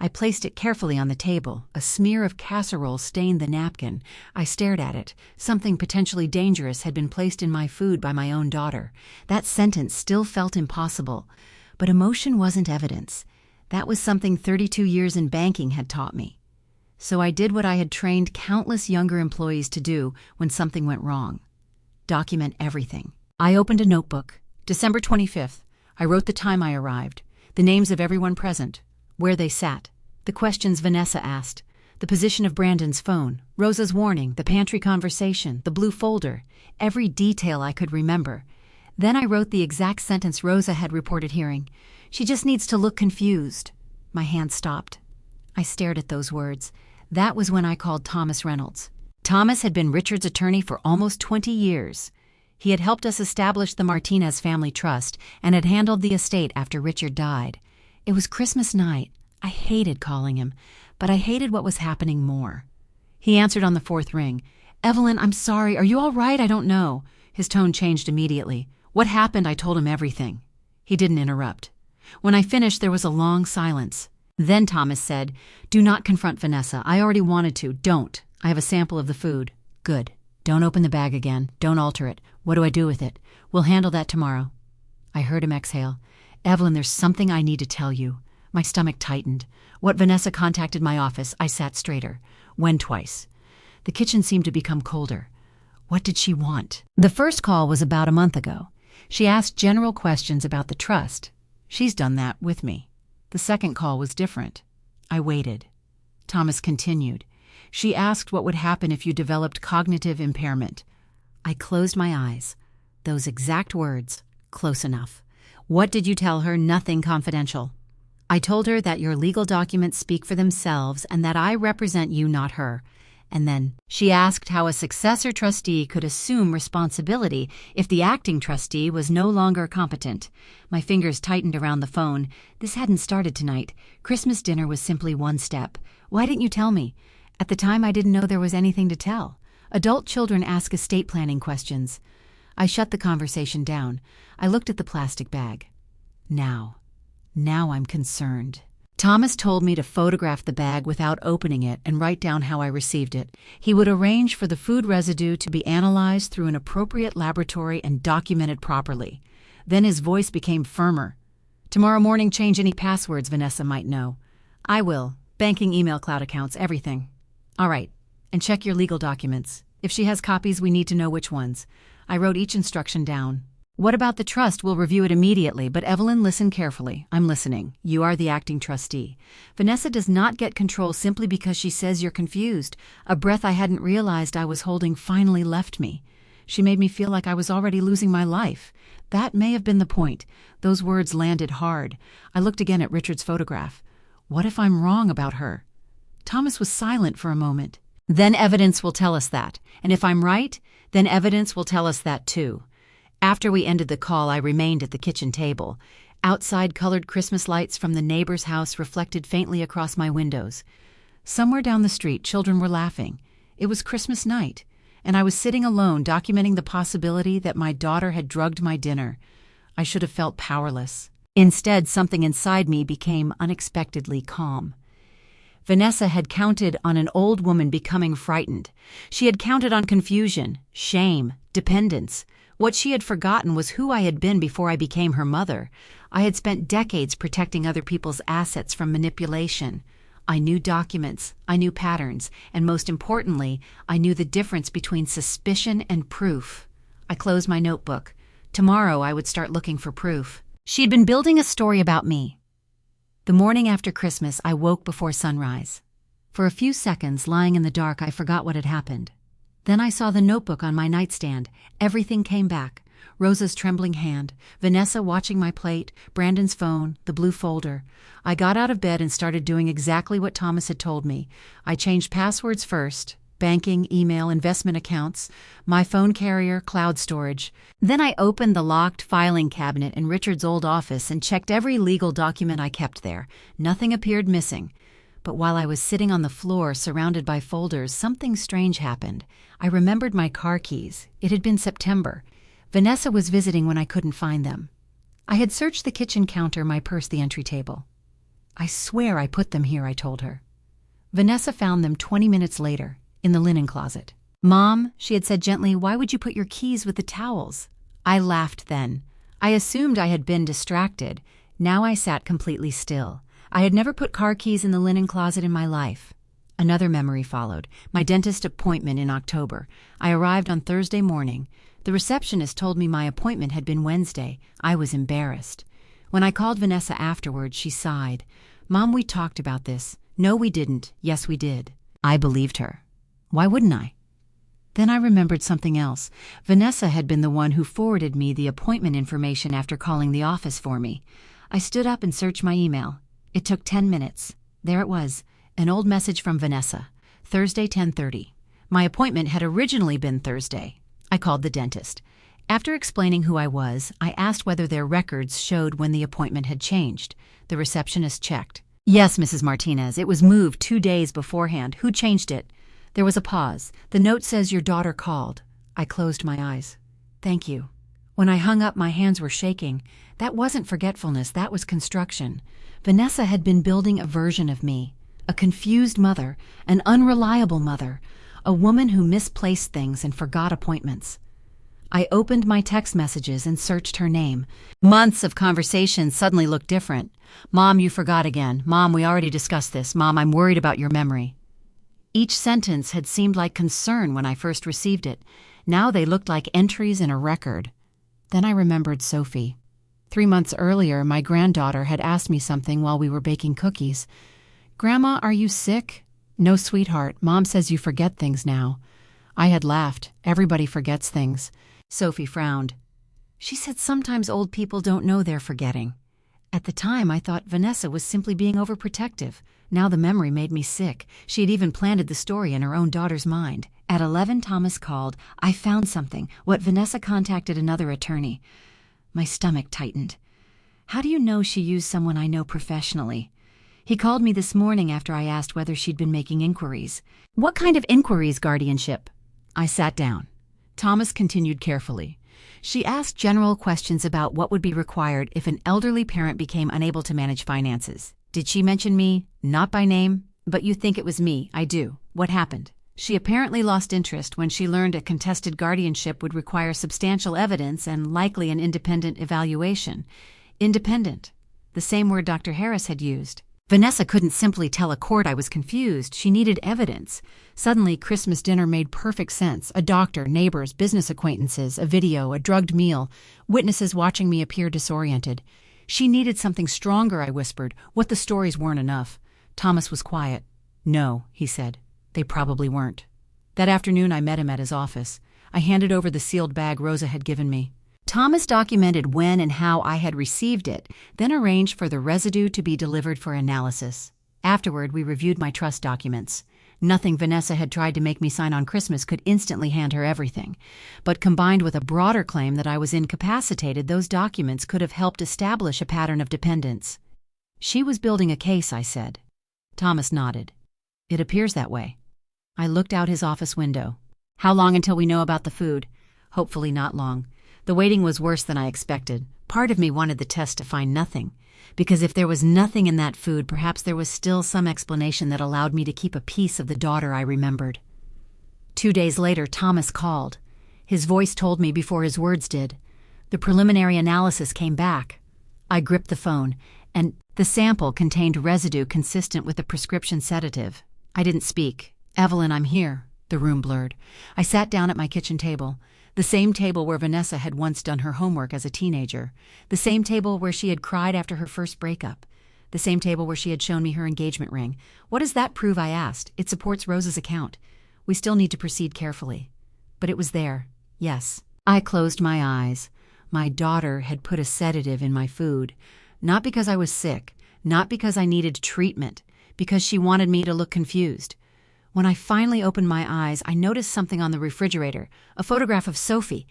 I placed it carefully on the table. A smear of casserole stained the napkin. I stared at it. Something potentially dangerous had been placed in my food by my own daughter. That sentence still felt impossible. But emotion wasn't evidence. That was something 32 years in banking had taught me. So I did what I had trained countless younger employees to do when something went wrong. Document everything. I opened a notebook. December 25th. I wrote the time I arrived, the names of everyone present, where they sat, the questions Vanessa asked, the position of Brandon's phone, Rosa's warning, the pantry conversation, the blue folder, every detail I could remember. Then I wrote the exact sentence Rosa had reported hearing. "She just needs to look confused." My hand stopped. I stared at those words. That was when I called Thomas Reynolds. Thomas had been Richard's attorney for almost 20 years. He had helped us establish the Martinez family trust and had handled the estate after Richard died. It was Christmas night. I hated calling him, but I hated what was happening more. He answered on the fourth ring. "Evelyn, I'm sorry. Are you all right? I don't know." His tone changed immediately. "What happened?" I told him everything. He didn't interrupt. When I finished, there was a long silence. Then Thomas said, "Do not confront Vanessa. I already wanted to. Don't. I have a sample of the food." "Good. Don't open the bag again. Don't alter it. What do I do with it? We'll handle that tomorrow." I heard him exhale. "Evelyn, there's something I need to tell you." My stomach tightened. What Vanessa contacted my office, I sat straighter. When twice. The kitchen seemed to become colder. What did she want? The first call was about a month ago. She asked general questions about the trust. She's done that with me. The second call was different. I waited. Thomas continued. "She asked what would happen if you developed cognitive impairment." I closed my eyes. Those exact words. Close enough. "What did you tell her? Nothing confidential." "I told her that your legal documents speak for themselves and that I represent you, not her." And then she asked how a successor trustee could assume responsibility if the acting trustee was no longer competent. My fingers tightened around the phone. This hadn't started tonight. Christmas dinner was simply one step. Why didn't you tell me? At the time, I didn't know there was anything to tell. Adult children ask estate planning questions. I shut the conversation down. I looked at the plastic bag. Now I'm concerned. Thomas told me to photograph the bag without opening it and write down how I received it. He would arrange for the food residue to be analyzed through an appropriate laboratory and documented properly. Then his voice became firmer. "Tomorrow morning, change any passwords Vanessa might know." "I will. Banking, email, cloud accounts, everything." "All right. And check your legal documents. If she has copies, we need to know which ones." I wrote each instruction down. "What about the trust? We'll review it immediately, but Evelyn, listen carefully. I'm listening. You are the acting trustee. Vanessa does not get control simply because she says you're confused. A breath I hadn't realized I was holding finally left me. She made me feel like I was already losing my life. That may have been the point. Those words landed hard. I looked again at Richard's photograph. What if I'm wrong about her? Thomas was silent for a moment. "Then evidence will tell us that. And if I'm right, then evidence will tell us that too." After we ended the call, I remained at the kitchen table. Outside, colored Christmas lights from the neighbor's house reflected faintly across my windows. Somewhere down the street, children were laughing. It was Christmas night, and I was sitting alone documenting the possibility that my daughter had drugged my dinner. I should have felt powerless. Instead, something inside me became unexpectedly calm. Vanessa had counted on an old woman becoming frightened. She had counted on confusion, shame, dependence. What she had forgotten was who I had been before I became her mother. I had spent decades protecting other people's assets from manipulation. I knew documents, I knew patterns, and most importantly, I knew the difference between suspicion and proof. I closed my notebook. Tomorrow I would start looking for proof. She had been building a story about me. The morning after Christmas, I woke before sunrise. For a few seconds, lying in the dark, I forgot what had happened. Then I saw the notebook on my nightstand. Everything came back. Rosa's trembling hand, Vanessa watching my plate, Brandon's phone, the blue folder. I got out of bed and started doing exactly what Thomas had told me. I changed passwords first. Banking, email, investment accounts, my phone carrier, cloud storage. Then I opened the locked filing cabinet in Richard's old office and checked every legal document I kept there. Nothing appeared missing. But while I was sitting on the floor surrounded by folders, something strange happened. I remembered my car keys. It had been September. Vanessa was visiting when I couldn't find them. I had searched the kitchen counter, my purse, the entry table. I swear I put them here, I told her. Vanessa found them 20 minutes later. In the linen closet. "Mom," she had said gently, "why would you put your keys with the towels?" I laughed then. I assumed I had been distracted. Now I sat completely still. I had never put car keys in the linen closet in my life. Another memory followed. My dentist appointment in October. I arrived on Thursday morning. The receptionist told me my appointment had been Wednesday. I was embarrassed. When I called Vanessa afterwards, she sighed. "Mom, we talked about this." "No, we didn't." "Yes, we did." I believed her. Why wouldn't I? Then I remembered something else. Vanessa had been the one who forwarded me the appointment information after calling the office for me. I stood up and searched my email. It took 10 minutes. There it was, an old message from Vanessa. Thursday, 10:30. My appointment had originally been Thursday. I called the dentist. After explaining who I was, I asked whether their records showed when the appointment had changed. The receptionist checked. "Yes, Mrs. Martinez, it was moved 2 days beforehand. Who changed it?" There was a pause. "The note says your daughter called." I closed my eyes. "Thank you." When I hung up, my hands were shaking. That wasn't forgetfulness, that was construction. Vanessa had been building a version of me. A confused mother, an unreliable mother, a woman who misplaced things and forgot appointments. I opened my text messages and searched her name. Months of conversation suddenly looked different. "Mom, you forgot again. Mom, we already discussed this. Mom, I'm worried about your memory." Each sentence had seemed like concern when I first received it. Now they looked like entries in a record. Then I remembered Sophie. 3 months earlier, my granddaughter had asked me something while we were baking cookies. "Grandma, are you sick?" "No, sweetheart. Mom says you forget things now." I had laughed. Everybody forgets things. Sophie frowned. She said sometimes old people don't know they're forgetting. At the time, I thought Vanessa was simply being overprotective. Now the memory made me sick. She had even planted the story in her own daughter's mind. At 11, Thomas called. "I found something. What Vanessa contacted another attorney." My stomach tightened. "How do you know she used someone I know professionally?" "He called me this morning after I asked whether she'd been making inquiries." "What kind of inquiries, guardianship?" I sat down. Thomas continued carefully. "She asked general questions about what would be required if an elderly parent became unable to manage finances." "Did she mention me?" "Not by name, but you think it was me." "I do." "What happened?" "She apparently lost interest when she learned a contested guardianship would require substantial evidence and likely an independent evaluation." Independent. The same word Dr. Harris had used. Vanessa couldn't simply tell a court I was confused. She needed evidence. Suddenly, Christmas dinner made perfect sense. A doctor, neighbors, business acquaintances, a video, a drugged meal, witnesses watching me appear disoriented. She needed something stronger, I whispered. What the stories weren't enough. Thomas was quiet. "No," he said. "They probably weren't." That afternoon I met him at his office. I handed over the sealed bag Rosa had given me. Thomas documented when and how I had received it, then arranged for the residue to be delivered for analysis. Afterward, we reviewed my trust documents. Nothing Vanessa had tried to make me sign on Christmas could instantly hand her everything. But combined with a broader claim that I was incapacitated, those documents could have helped establish a pattern of dependence. "She was building a case," I said. Thomas nodded. "It appears that way." I looked out his office window. "How long until we know about the food?" "Hopefully not long." The waiting was worse than I expected. Part of me wanted the test to find nothing. Because if there was nothing in that food, perhaps there was still some explanation that allowed me to keep a piece of the daughter I remembered. 2 days later, Thomas called. His voice told me before his words did. The preliminary analysis came back. I gripped the phone, and the sample contained residue consistent with the prescription sedative. I didn't speak. "Evelyn, I'm here." The room blurred. I sat down at my kitchen table. The same table where Vanessa had once done her homework as a teenager. The same table where she had cried after her first breakup. The same table where she had shown me her engagement ring. "What does that prove?" I asked. "It supports Rosa's account. We still need to proceed carefully." But it was there. Yes. I closed my eyes. My daughter had put a sedative in my food, not because I was sick, not because I needed treatment, because she wanted me to look confused. When I finally opened my eyes, I noticed something on the refrigerator, a photograph of Sophie.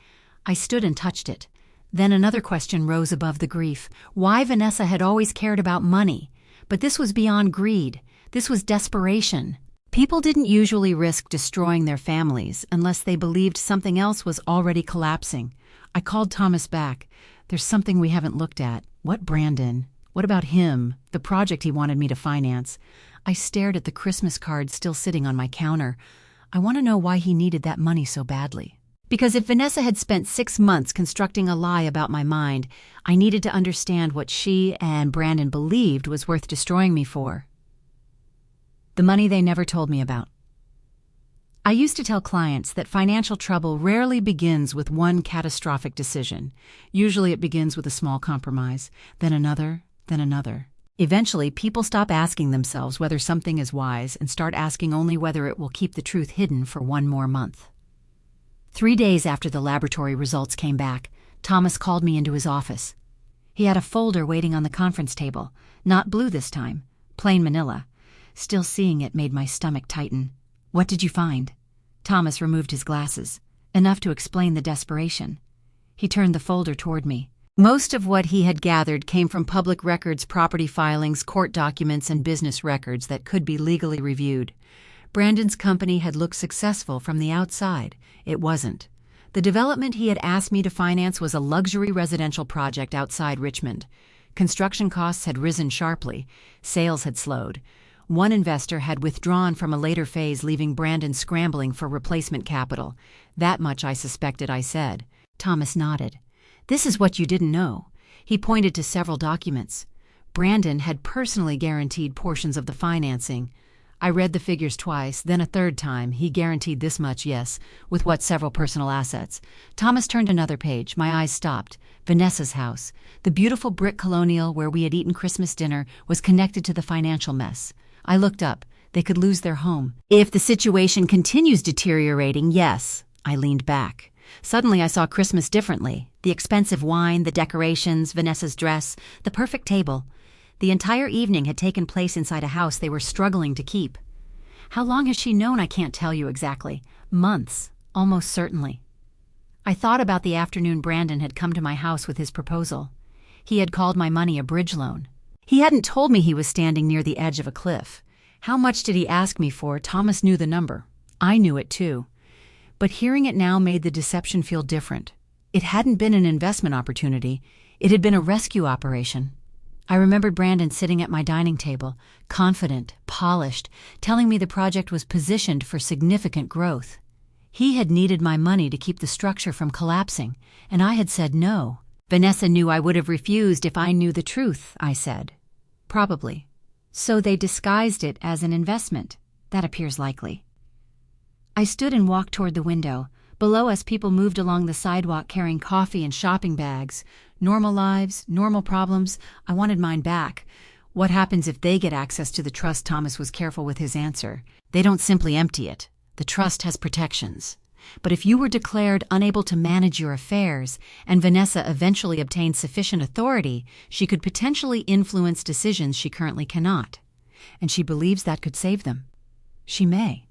I stood and touched it. Then another question rose above the grief. Why Vanessa had always cared about money. But this was beyond greed. This was desperation. People didn't usually risk destroying their families unless they believed something else was already collapsing. I called Thomas back. There's something we haven't looked at. What Brandon? What about him? The project he wanted me to finance. I stared at the Christmas card still sitting on my counter. I want to know why he needed that money so badly. Because if Vanessa had spent 6 months constructing a lie about my mind, I needed to understand what she and Brandon believed was worth destroying me for. The money they never told me about. I used to tell clients that financial trouble rarely begins with one catastrophic decision. Usually it begins with a small compromise, then another, then another. Eventually, people stop asking themselves whether something is wise and start asking only whether it will keep the truth hidden for one more month. 3 days after the laboratory results came back, Thomas called me into his office. He had a folder waiting on the conference table, not blue this time, plain manila. Still seeing it made my stomach tighten. What did you find? Thomas removed his glasses, enough to explain the desperation. He turned the folder toward me. Most of what he had gathered came from public records, property filings, court documents, and business records that could be legally reviewed. Brandon's company had looked successful from the outside. It wasn't. The development he had asked me to finance was a luxury residential project outside Richmond. Construction costs had risen sharply. Sales had slowed. One investor had withdrawn from a later phase, leaving Brandon scrambling for replacement capital. That much I suspected, I said. Thomas nodded. This is what you didn't know. He pointed to several documents. Brandon had personally guaranteed portions of the financing. I read the figures twice, then a third time. He guaranteed this much, yes, with what several personal assets. Thomas turned another page. My eyes stopped. Vanessa's house, the beautiful brick colonial where we had eaten Christmas dinner, was connected to the financial mess. I looked up. They could lose their home. If the situation continues deteriorating, yes. I leaned back. Suddenly I saw Christmas differently. The expensive wine, the decorations, Vanessa's dress, the perfect table. The entire evening had taken place inside a house they were struggling to keep. How long has she known? I can't tell you exactly. Months, almost certainly. I thought about the afternoon Brandon had come to my house with his proposal. He had called my money a bridge loan. He hadn't told me he was standing near the edge of a cliff. How much did he ask me for? Thomas knew the number. I knew it too. But hearing it now made the deception feel different. It hadn't been an investment opportunity. It had been a rescue operation. I remembered Brandon sitting at my dining table, confident, polished, telling me the project was positioned for significant growth. He had needed my money to keep the structure from collapsing, and I had said no. Vanessa knew I would have refused if I knew the truth, I said. Probably. So they disguised it as an investment. That appears likely. I stood and walked toward the window. Below us, people moved along the sidewalk carrying coffee and shopping bags. Normal lives, normal problems. I wanted mine back. What happens if they get access to the trust? Thomas was careful with his answer. They don't simply empty it. The trust has protections. But if you were declared unable to manage your affairs, and Vanessa eventually obtained sufficient authority, she could potentially influence decisions she currently cannot. And she believes that could save them. She may.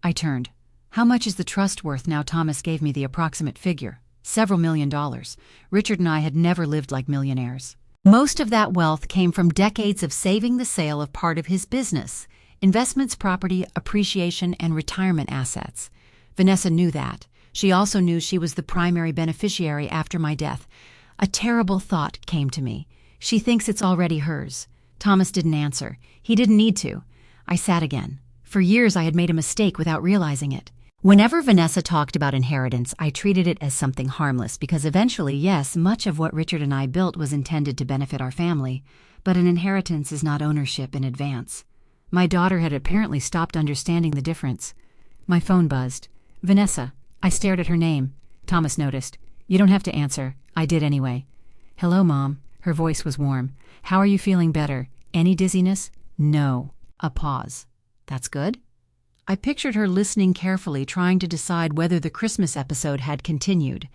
I turned. How much is the trust worth now? Thomas gave me the approximate figure. Several $1,000,000. Richard and I had never lived like millionaires. Most of that wealth came from decades of saving the sale of part of his business, investments, property, appreciation, and retirement assets. Vanessa knew that. She also knew she was the primary beneficiary after my death. A terrible thought came to me. She thinks it's already hers. Thomas didn't answer. He didn't need to. I sat again. For years I had made a mistake without realizing it. Whenever Vanessa talked about inheritance, I treated it as something harmless because eventually, yes, much of what Richard and I built was intended to benefit our family, but an inheritance is not ownership in advance. My daughter had apparently stopped understanding the difference. My phone buzzed. Vanessa. I stared at her name. Thomas noticed. You don't have to answer. I did anyway. Hello, Mom. Her voice was warm. How are you feeling better? Any dizziness? No. A pause. That's good? I pictured her listening carefully, trying to decide whether the Christmas episode had continued.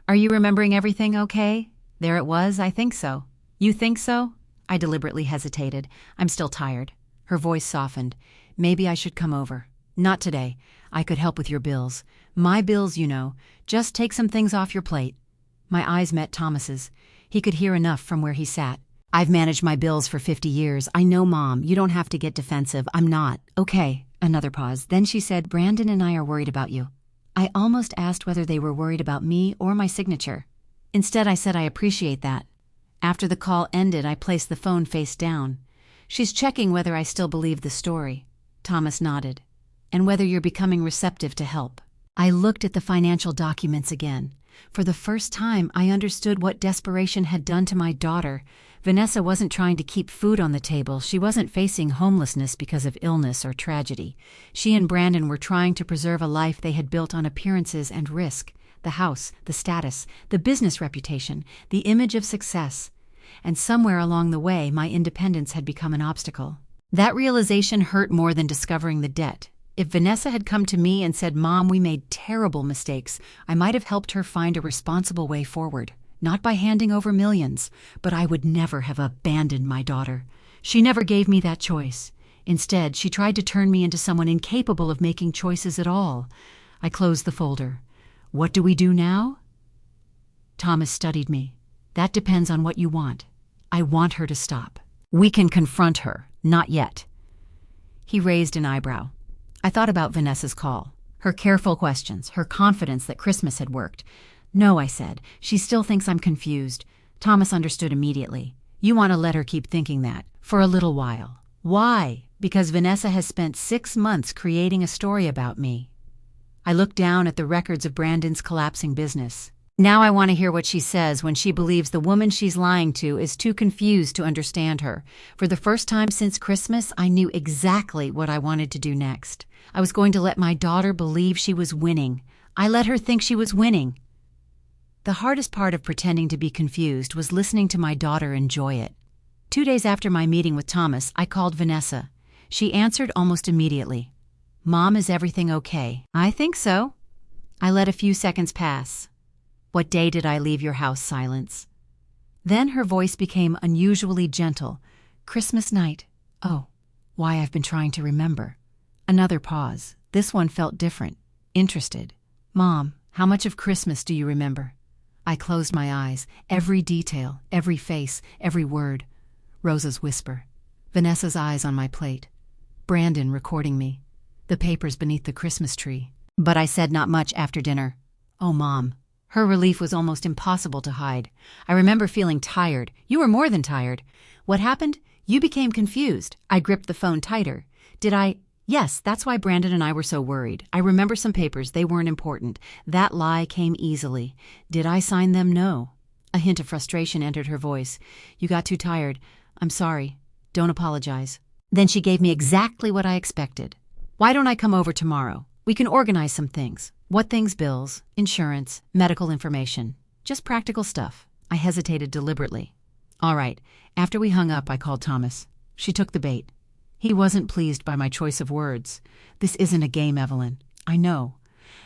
Are you remembering everything okay? There it was, I think so. You think so? I deliberately hesitated. I'm still tired. Her voice softened. Maybe I should come over. Not today. I could help with your bills. My bills, you know. Just take some things off your plate. My eyes met Thomas's. He could hear enough from where he sat. I've managed my bills for 50 years. I know, Mom. You don't have to get defensive. I'm not. Okay. Another pause. Then she said, Brandon and I are worried about you. I almost asked whether they were worried about me or my signature. Instead, I said I appreciate that. After the call ended, I placed the phone face down. She's checking whether I still believe the story. Thomas nodded. And whether you're becoming receptive to help. I looked at the financial documents again. For the first time, I understood what desperation had done to my daughter. Vanessa wasn't trying to keep food on the table. She wasn't facing homelessness because of illness or tragedy. She and Brandon were trying to preserve a life they had built on appearances and risk. The house, the status, the business reputation, the image of success. And somewhere along the way, my independence had become an obstacle. That realization hurt more than discovering the debt. If Vanessa had come to me and said, Mom, we made terrible mistakes, I might have helped her find a responsible way forward. Not by handing over millions, but I would never have abandoned my daughter. She never gave me that choice. Instead, she tried to turn me into someone incapable of making choices at all. I closed the folder. What do we do now? Thomas studied me. That depends on what you want. I want her to stop. We can confront her. Not yet. He raised an eyebrow. I thought about Vanessa's call. Her careful questions, her confidence that Christmas had worked. No, I said. She still thinks I'm confused. Thomas understood immediately. You want to let her keep thinking that. For a little while. Why? Because Vanessa has spent 6 months creating a story about me. I looked down at the records of Brandon's collapsing business. Now I want to hear what she says when she believes the woman she's lying to is too confused to understand her. For the first time since Christmas, I knew exactly what I wanted to do next. I was going to let my daughter believe she was winning. I let her think she was winning. The hardest part of pretending to be confused was listening to my daughter enjoy it. 2 days after my meeting with Thomas, I called Vanessa. She answered almost immediately. Mom, is everything okay? I think so. I let a few seconds pass. What day did I leave your house? Silence. Then her voice became unusually gentle. Christmas night. Oh, why I've been trying to remember. Another pause. This one felt different. Interested. Mom, how much of Christmas do you remember? I closed my eyes. Every detail, every face, every word. Rosa's whisper. Vanessa's eyes on my plate. Brandon recording me. The papers beneath the Christmas tree. But I said not much after dinner. Oh, Mom. Her relief was almost impossible to hide. I remember feeling tired. You were more than tired. What happened? You became confused. I gripped the phone tighter. Did I? Yes, that's why Brandon and I were so worried. I remember some papers. They weren't important. That lie came easily. Did I sign them? No. A hint of frustration entered her voice. You got too tired. I'm sorry. Don't apologize. Then she gave me exactly what I expected. Why don't I come over tomorrow? We can organize some things. What things? Bills, insurance, medical information. Just practical stuff. I hesitated deliberately. All right. After we hung up, I called Thomas. She took the bait. He wasn't pleased by my choice of words. This isn't a game, Evelyn. I know.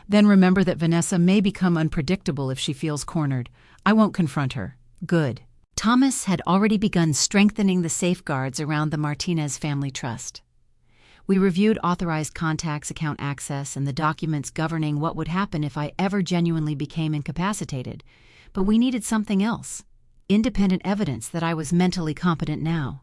Then remember that Vanessa may become unpredictable if she feels cornered. I won't confront her. Good. Thomas had already begun strengthening the safeguards around the Martinez family trust. We reviewed authorized contacts, account access, and the documents governing what would happen if I ever genuinely became incapacitated. But we needed something else. Independent evidence that I was mentally competent now.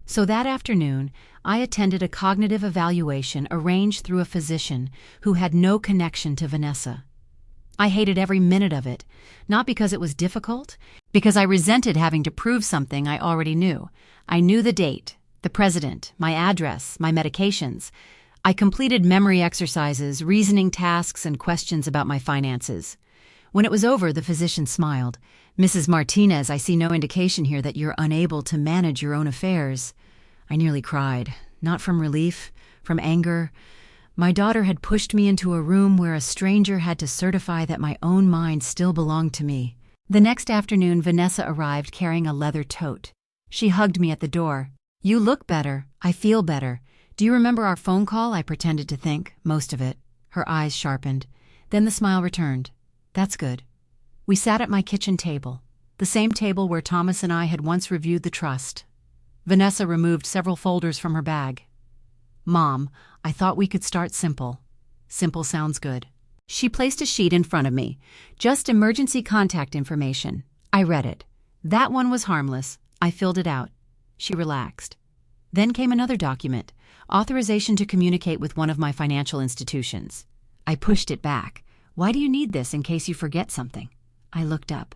So that afternoon, I attended a cognitive evaluation arranged through a physician who had no connection to Vanessa. I hated every minute of it, not because it was difficult, because I resented having to prove something I already knew. I knew the date, the president, my address, my medications. I completed memory exercises, reasoning tasks, and questions about my finances. When it was over, the physician smiled. Mrs. Martinez, I see no indication here that you're unable to manage your own affairs. I nearly cried, not from relief, from anger. My daughter had pushed me into a room where a stranger had to certify that my own mind still belonged to me. The next afternoon, Vanessa arrived carrying a leather tote. She hugged me at the door. You look better. I feel better. Do you remember our phone call? I pretended to think, most of it. Her eyes sharpened. Then the smile returned. That's good. We sat at my kitchen table, the same table where Thomas and I had once reviewed the trust. Vanessa removed several folders from her bag. "Mom, I thought we could start simple. Simple sounds good." She placed a sheet in front of me. "Just emergency contact information." I read it. That one was harmless. I filled it out. She relaxed. Then came another document, authorization to communicate with one of my financial institutions. I pushed it back. "Why do you need this in case you forget something?" I looked up.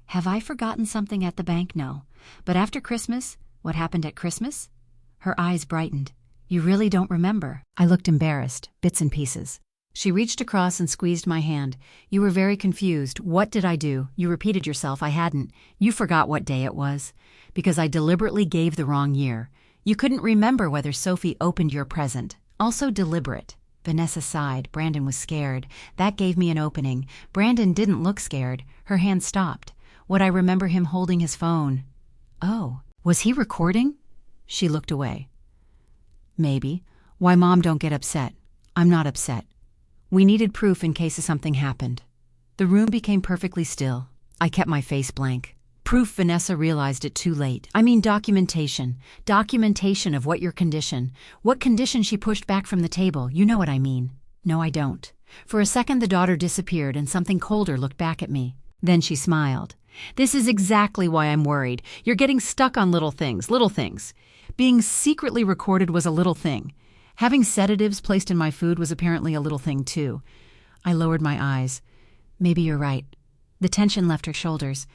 "Have I forgotten something at the bank? No. But after Christmas, what happened at Christmas?" Her eyes brightened. "You really don't remember?" I looked embarrassed, bits and pieces. She reached across and squeezed my hand. "You were very confused. What did I do? You repeated yourself. I hadn't. You forgot what day it was. Because I deliberately gave the wrong year. You couldn't remember whether Sophie opened your present. Also deliberate." Vanessa sighed. Brandon was scared. That gave me an opening. Brandon didn't look scared. Her hand stopped. Would I remember him holding his phone? Oh, was he recording? She looked away. Maybe. Why, Mom, don't get upset. I'm not upset. We needed proof in case something happened. The room became perfectly still. I kept my face blank. Proof. Vanessa realized it too late. I mean documentation. Documentation of what your condition. What condition? She pushed back from the table. You know what I mean. No, I don't. For a second the daughter disappeared and something colder looked back at me. Then she smiled. "This is exactly why I'm worried. You're getting stuck on little things, little things. Being secretly recorded was a little thing. Having sedatives placed in my food was apparently a little thing too." I lowered my eyes. "Maybe you're right." The tension left her shoulders.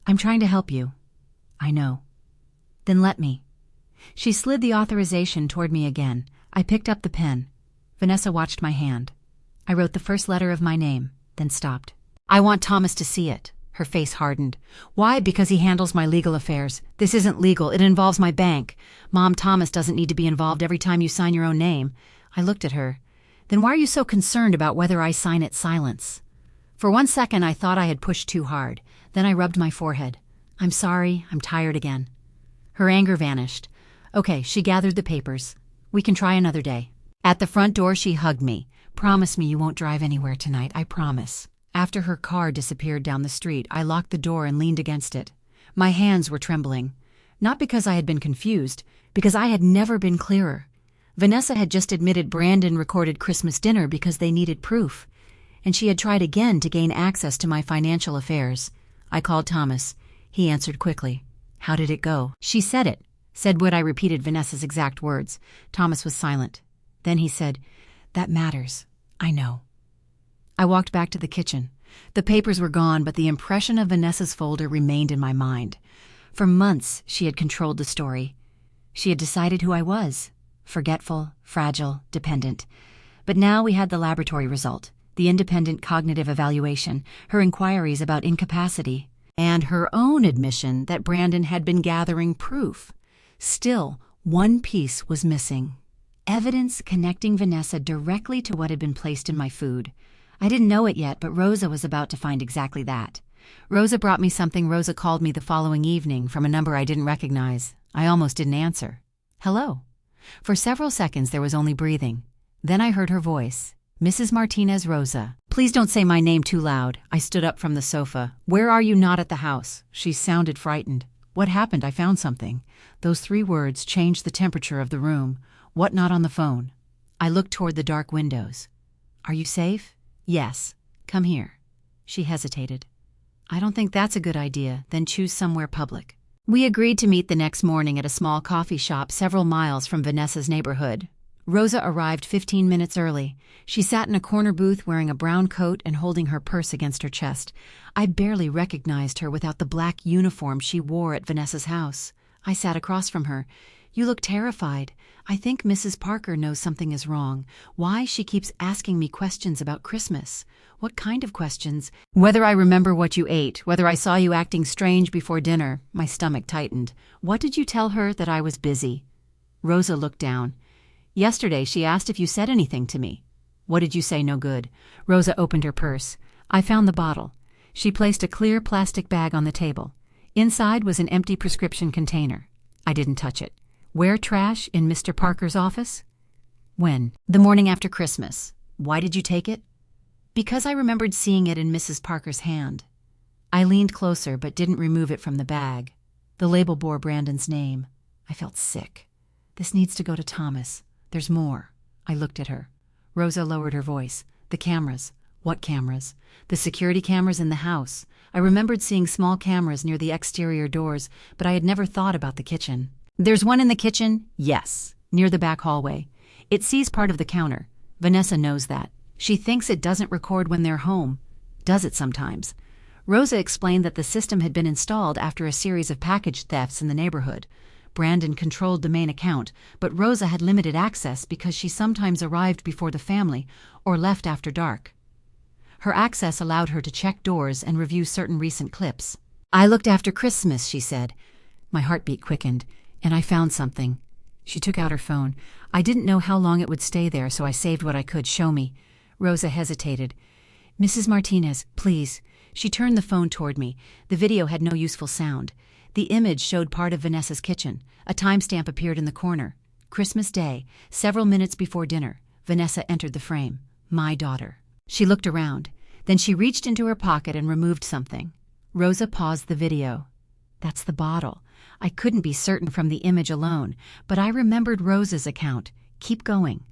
"I'm trying to help you." "I know." "Then let me." She slid the authorization toward me again. I picked up the pen. Vanessa watched my hand. I wrote the first letter of my name, then stopped. "I want Thomas to see it." Her face hardened. "Why? Because he handles my legal affairs. This isn't legal. It involves my bank. Mom, Thomas doesn't need to be involved every time you sign your own name." I looked at her. "Then why are you so concerned about whether I sign it silence?" For 1 second I thought I had pushed too hard. Then I rubbed my forehead. "I'm sorry. I'm tired again." Her anger vanished. "Okay," she gathered the papers. "We can try another day." At the front door she hugged me. "Promise me you won't drive anywhere tonight. I promise." After her car disappeared down the street, I locked the door and leaned against it. My hands were trembling. Not because I had been confused, because I had never been clearer. Vanessa had just admitted Brandon recorded Christmas dinner because they needed proof. And she had tried again to gain access to my financial affairs. I called Thomas. He answered quickly. "How did it go?" "She said it." Said what? I repeated Vanessa's exact words. Thomas was silent. Then he said, "That matters. I know." I walked back to the kitchen. The papers were gone, but the impression of Vanessa's folder remained in my mind. For months, she had controlled the story. She had decided who I was. Forgetful, fragile, dependent. But now we had the laboratory result, the independent cognitive evaluation, her inquiries about incapacity, and her own admission that Brandon had been gathering proof. Still, one piece was missing. Evidence connecting Vanessa directly to what had been placed in my food. I didn't know it yet, but Rosa was about to find exactly that. Rosa brought me something. Rosa called me the following evening from a number I didn't recognize. I almost didn't answer. "Hello." For several seconds there was only breathing. Then I heard her voice. "Mrs. Martinez, Rosa. Please don't say my name too loud." I stood up from the sofa. "Where are you? Not at the house." She sounded frightened. "What happened?" "I found something." Those 3 words changed the temperature of the room. "What? Not on the phone." I looked toward the dark windows. "Are you safe?" "Yes. Come here." She hesitated. "I don't think that's a good idea. Then choose somewhere public." We agreed to meet the next morning at a small coffee shop several miles from Vanessa's neighborhood. Rosa arrived 15 minutes early. She sat in a corner booth wearing a brown coat and holding her purse against her chest. I barely recognized her without the black uniform she wore at Vanessa's house. I sat across from her. "You look terrified. I think Mrs. Parker knows something is wrong. Why she keeps asking me questions about Christmas. What kind of questions? Whether I remember what you ate, whether I saw you acting strange before dinner." My stomach tightened. "What did you tell her? That I was busy?" Rosa looked down. "Yesterday she asked if you said anything to me." "What did you say? No good." Rosa opened her purse. I found the bottle. She placed a clear plastic bag on the table. Inside was an empty prescription container. I didn't touch it. "Where trash? In Mr. Parker's office?" "When?" "The morning after Christmas." "Why did you take it?" "Because I remembered seeing it in Mrs. Parker's hand." I leaned closer but didn't remove it from the bag. The label bore Brandon's name. I felt sick. This needs to go to Thomas. There's more. I looked at her. Rosa lowered her voice. The cameras. What cameras? The security cameras in the house. I remembered seeing small cameras near the exterior doors, but I had never thought about the kitchen. There's one in the kitchen? Yes. Near the back hallway. It sees part of the counter. Vanessa knows that. She thinks it doesn't record when they're home. Does it sometimes? Rosa explained that the system had been installed after a series of package thefts in the neighborhood. Brandon controlled the main account, but Rosa had limited access because she sometimes arrived before the family or left after dark. Her access allowed her to check doors and review certain recent clips. I looked after Christmas, she said. My heartbeat quickened, and I found something. She took out her phone. I didn't know how long it would stay there, so I saved what I could. Show me. Rosa hesitated. Mrs. Martinez, please. She turned the phone toward me. The video had no useful sound. The image showed part of Vanessa's kitchen. A timestamp appeared in the corner. Christmas Day, several minutes before dinner. Vanessa entered the frame. My daughter. She looked around. Then she reached into her pocket and removed something. Rosa paused the video. That's the bottle. I couldn't be certain from the image alone, but I remembered Rosa's account. Keep going.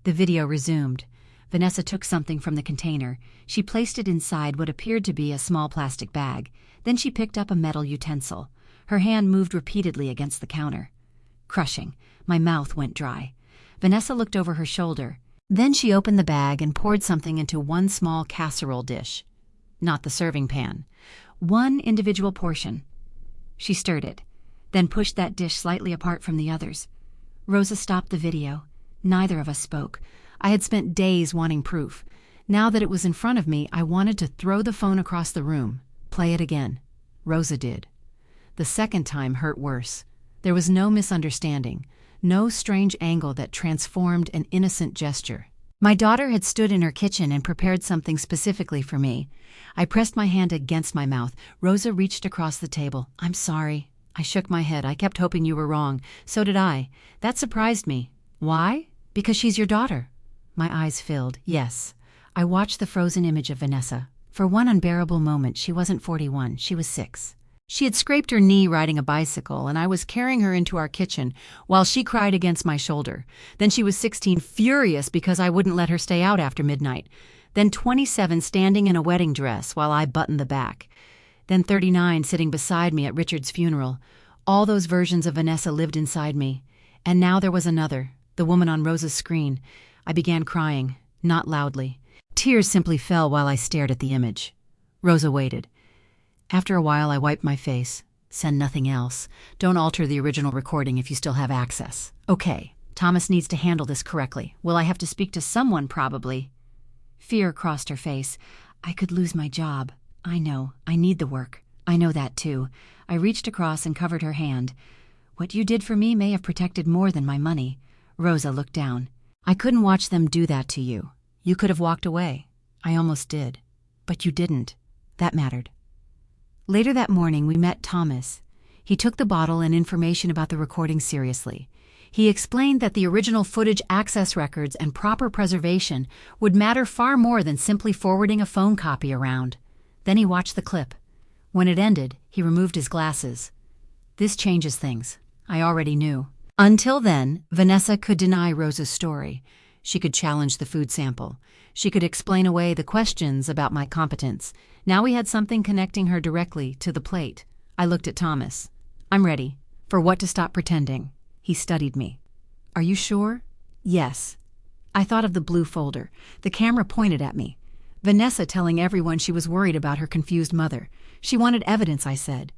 The video resumed. Vanessa took something from the container. She placed it inside what appeared to be a small plastic bag. Then she picked up a metal utensil. Her hand moved repeatedly against the counter. Crushing. My mouth went dry. Vanessa looked over her shoulder. Then she opened the bag and poured something into one small casserole dish. Not the serving pan. One individual portion. She stirred it, then pushed that dish slightly apart from the others. Rosa stopped the video. Neither of us spoke. I had spent days wanting proof. Now that it was in front of me, I wanted to throw the phone across the room. Play it again. Rosa did. The second time hurt worse. There was no misunderstanding, no strange angle that transformed an innocent gesture. My daughter had stood in her kitchen and prepared something specifically for me. I pressed my hand against my mouth. Rosa reached across the table. I'm sorry. I shook my head. I kept hoping you were wrong. So did I. That surprised me. Why? Because she's your daughter. My eyes filled. Yes. I watched the frozen image of Vanessa. For one unbearable moment, she wasn't 41. She was 6. She had scraped her knee riding a bicycle, and I was carrying her into our kitchen while she cried against my shoulder. Then she was 16, furious because I wouldn't let her stay out after midnight. Then 27, standing in a wedding dress while I buttoned the back. Then 39, sitting beside me at Richard's funeral. All those versions of Vanessa lived inside me. And now there was another, the woman on Rosa's screen. I began crying, not loudly. Tears simply fell while I stared at the image. Rosa waited. After a while, I wiped my face. Send nothing else. Don't alter the original recording if you still have access. Okay, Thomas needs to handle this correctly. Will I have to speak to someone, probably? Fear crossed her face. I could lose my job. I know. I need the work. I know that, too. I reached across and covered her hand. What you did for me may have protected more than my money. Rosa looked down. I couldn't watch them do that to you. You could have walked away. I almost did. But you didn't. That mattered. Later that morning, we met Thomas. He took the bottle and information about the recording seriously. He explained that the original footage access records and proper preservation would matter far more than simply forwarding a phone copy around. Then he watched the clip. When it ended, he removed his glasses. This changes things. I already knew. Until then, Vanessa could deny Rosa's story. She could challenge the food sample. She could explain away the questions about my competence. Now we had something connecting her directly to the plate. I looked at Thomas. I'm ready. For what to stop pretending? He studied me. Are you sure? Yes. I thought of the blue folder. The camera pointed at me. Vanessa telling everyone she was worried about her confused mother. She wanted evidence, I said.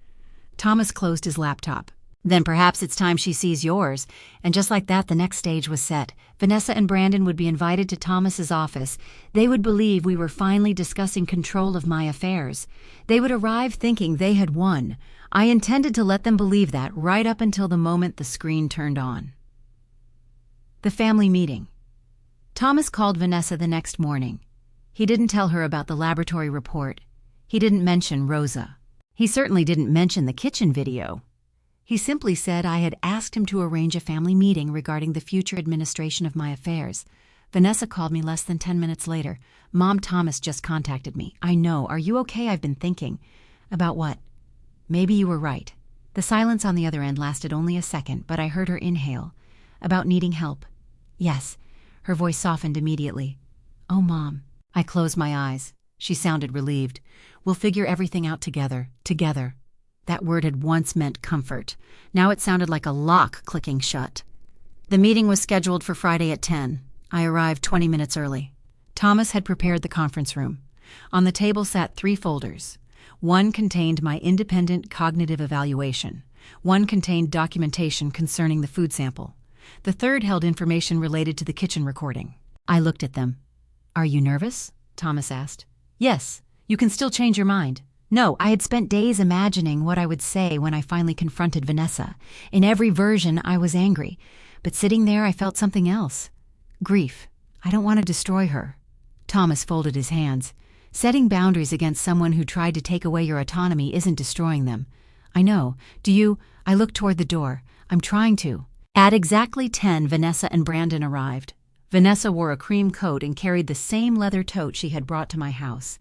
Thomas closed his laptop. Then perhaps it's time she sees yours. And just like that, the next stage was set. Vanessa and Brandon would be invited to Thomas's office. They would believe we were finally discussing control of my affairs. They would arrive thinking they had won. I intended to let them believe that right up until the moment the screen turned on. The family meeting. Thomas called Vanessa the next morning. He didn't tell her about the laboratory report. He didn't mention Rosa. He certainly didn't mention the kitchen video. He simply said I had asked him to arrange a family meeting regarding the future administration of my affairs. Vanessa called me less than 10 minutes later. Mom, Thomas just contacted me. I know. Are you okay? I've been thinking. About what? Maybe you were right. The silence on the other end lasted only a second, but I heard her inhale. About needing help. Yes. Her voice softened immediately. Oh, Mom. I closed my eyes. She sounded relieved. We'll figure everything out together. Together. That word had once meant comfort. Now it sounded like a lock clicking shut. The meeting was scheduled for Friday at 10. I arrived 20 minutes early. Thomas had prepared the conference room. On the table sat 3 folders. One contained my independent cognitive evaluation. One contained documentation concerning the food sample. The third held information related to the kitchen recording. I looked at them. Are you nervous? Thomas asked. Yes. You can still change your mind. No, I had spent days imagining what I would say when I finally confronted Vanessa. In every version, I was angry. But sitting there, I felt something else. Grief. I don't want to destroy her. Thomas folded his hands. Setting boundaries against someone who tried to take away your autonomy isn't destroying them. I know. Do you? I looked toward the door. I'm trying to. At exactly 10, Vanessa and Brandon arrived. Vanessa wore a cream coat and carried the same leather tote she had brought to my house.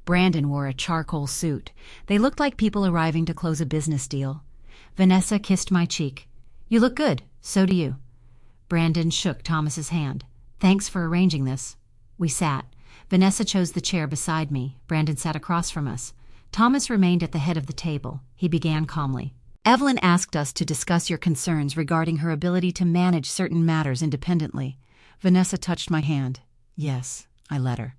Brandon wore a charcoal suit. They looked like people arriving to close a business deal. Vanessa kissed my cheek. You look good. So do you. Brandon shook Thomas's hand. Thanks for arranging this. We sat. Vanessa chose the chair beside me. Brandon sat across from us. Thomas remained at the head of the table. He began calmly. Evelyn asked us to discuss your concerns regarding her ability to manage certain matters independently. Vanessa touched my hand. Yes, I let her.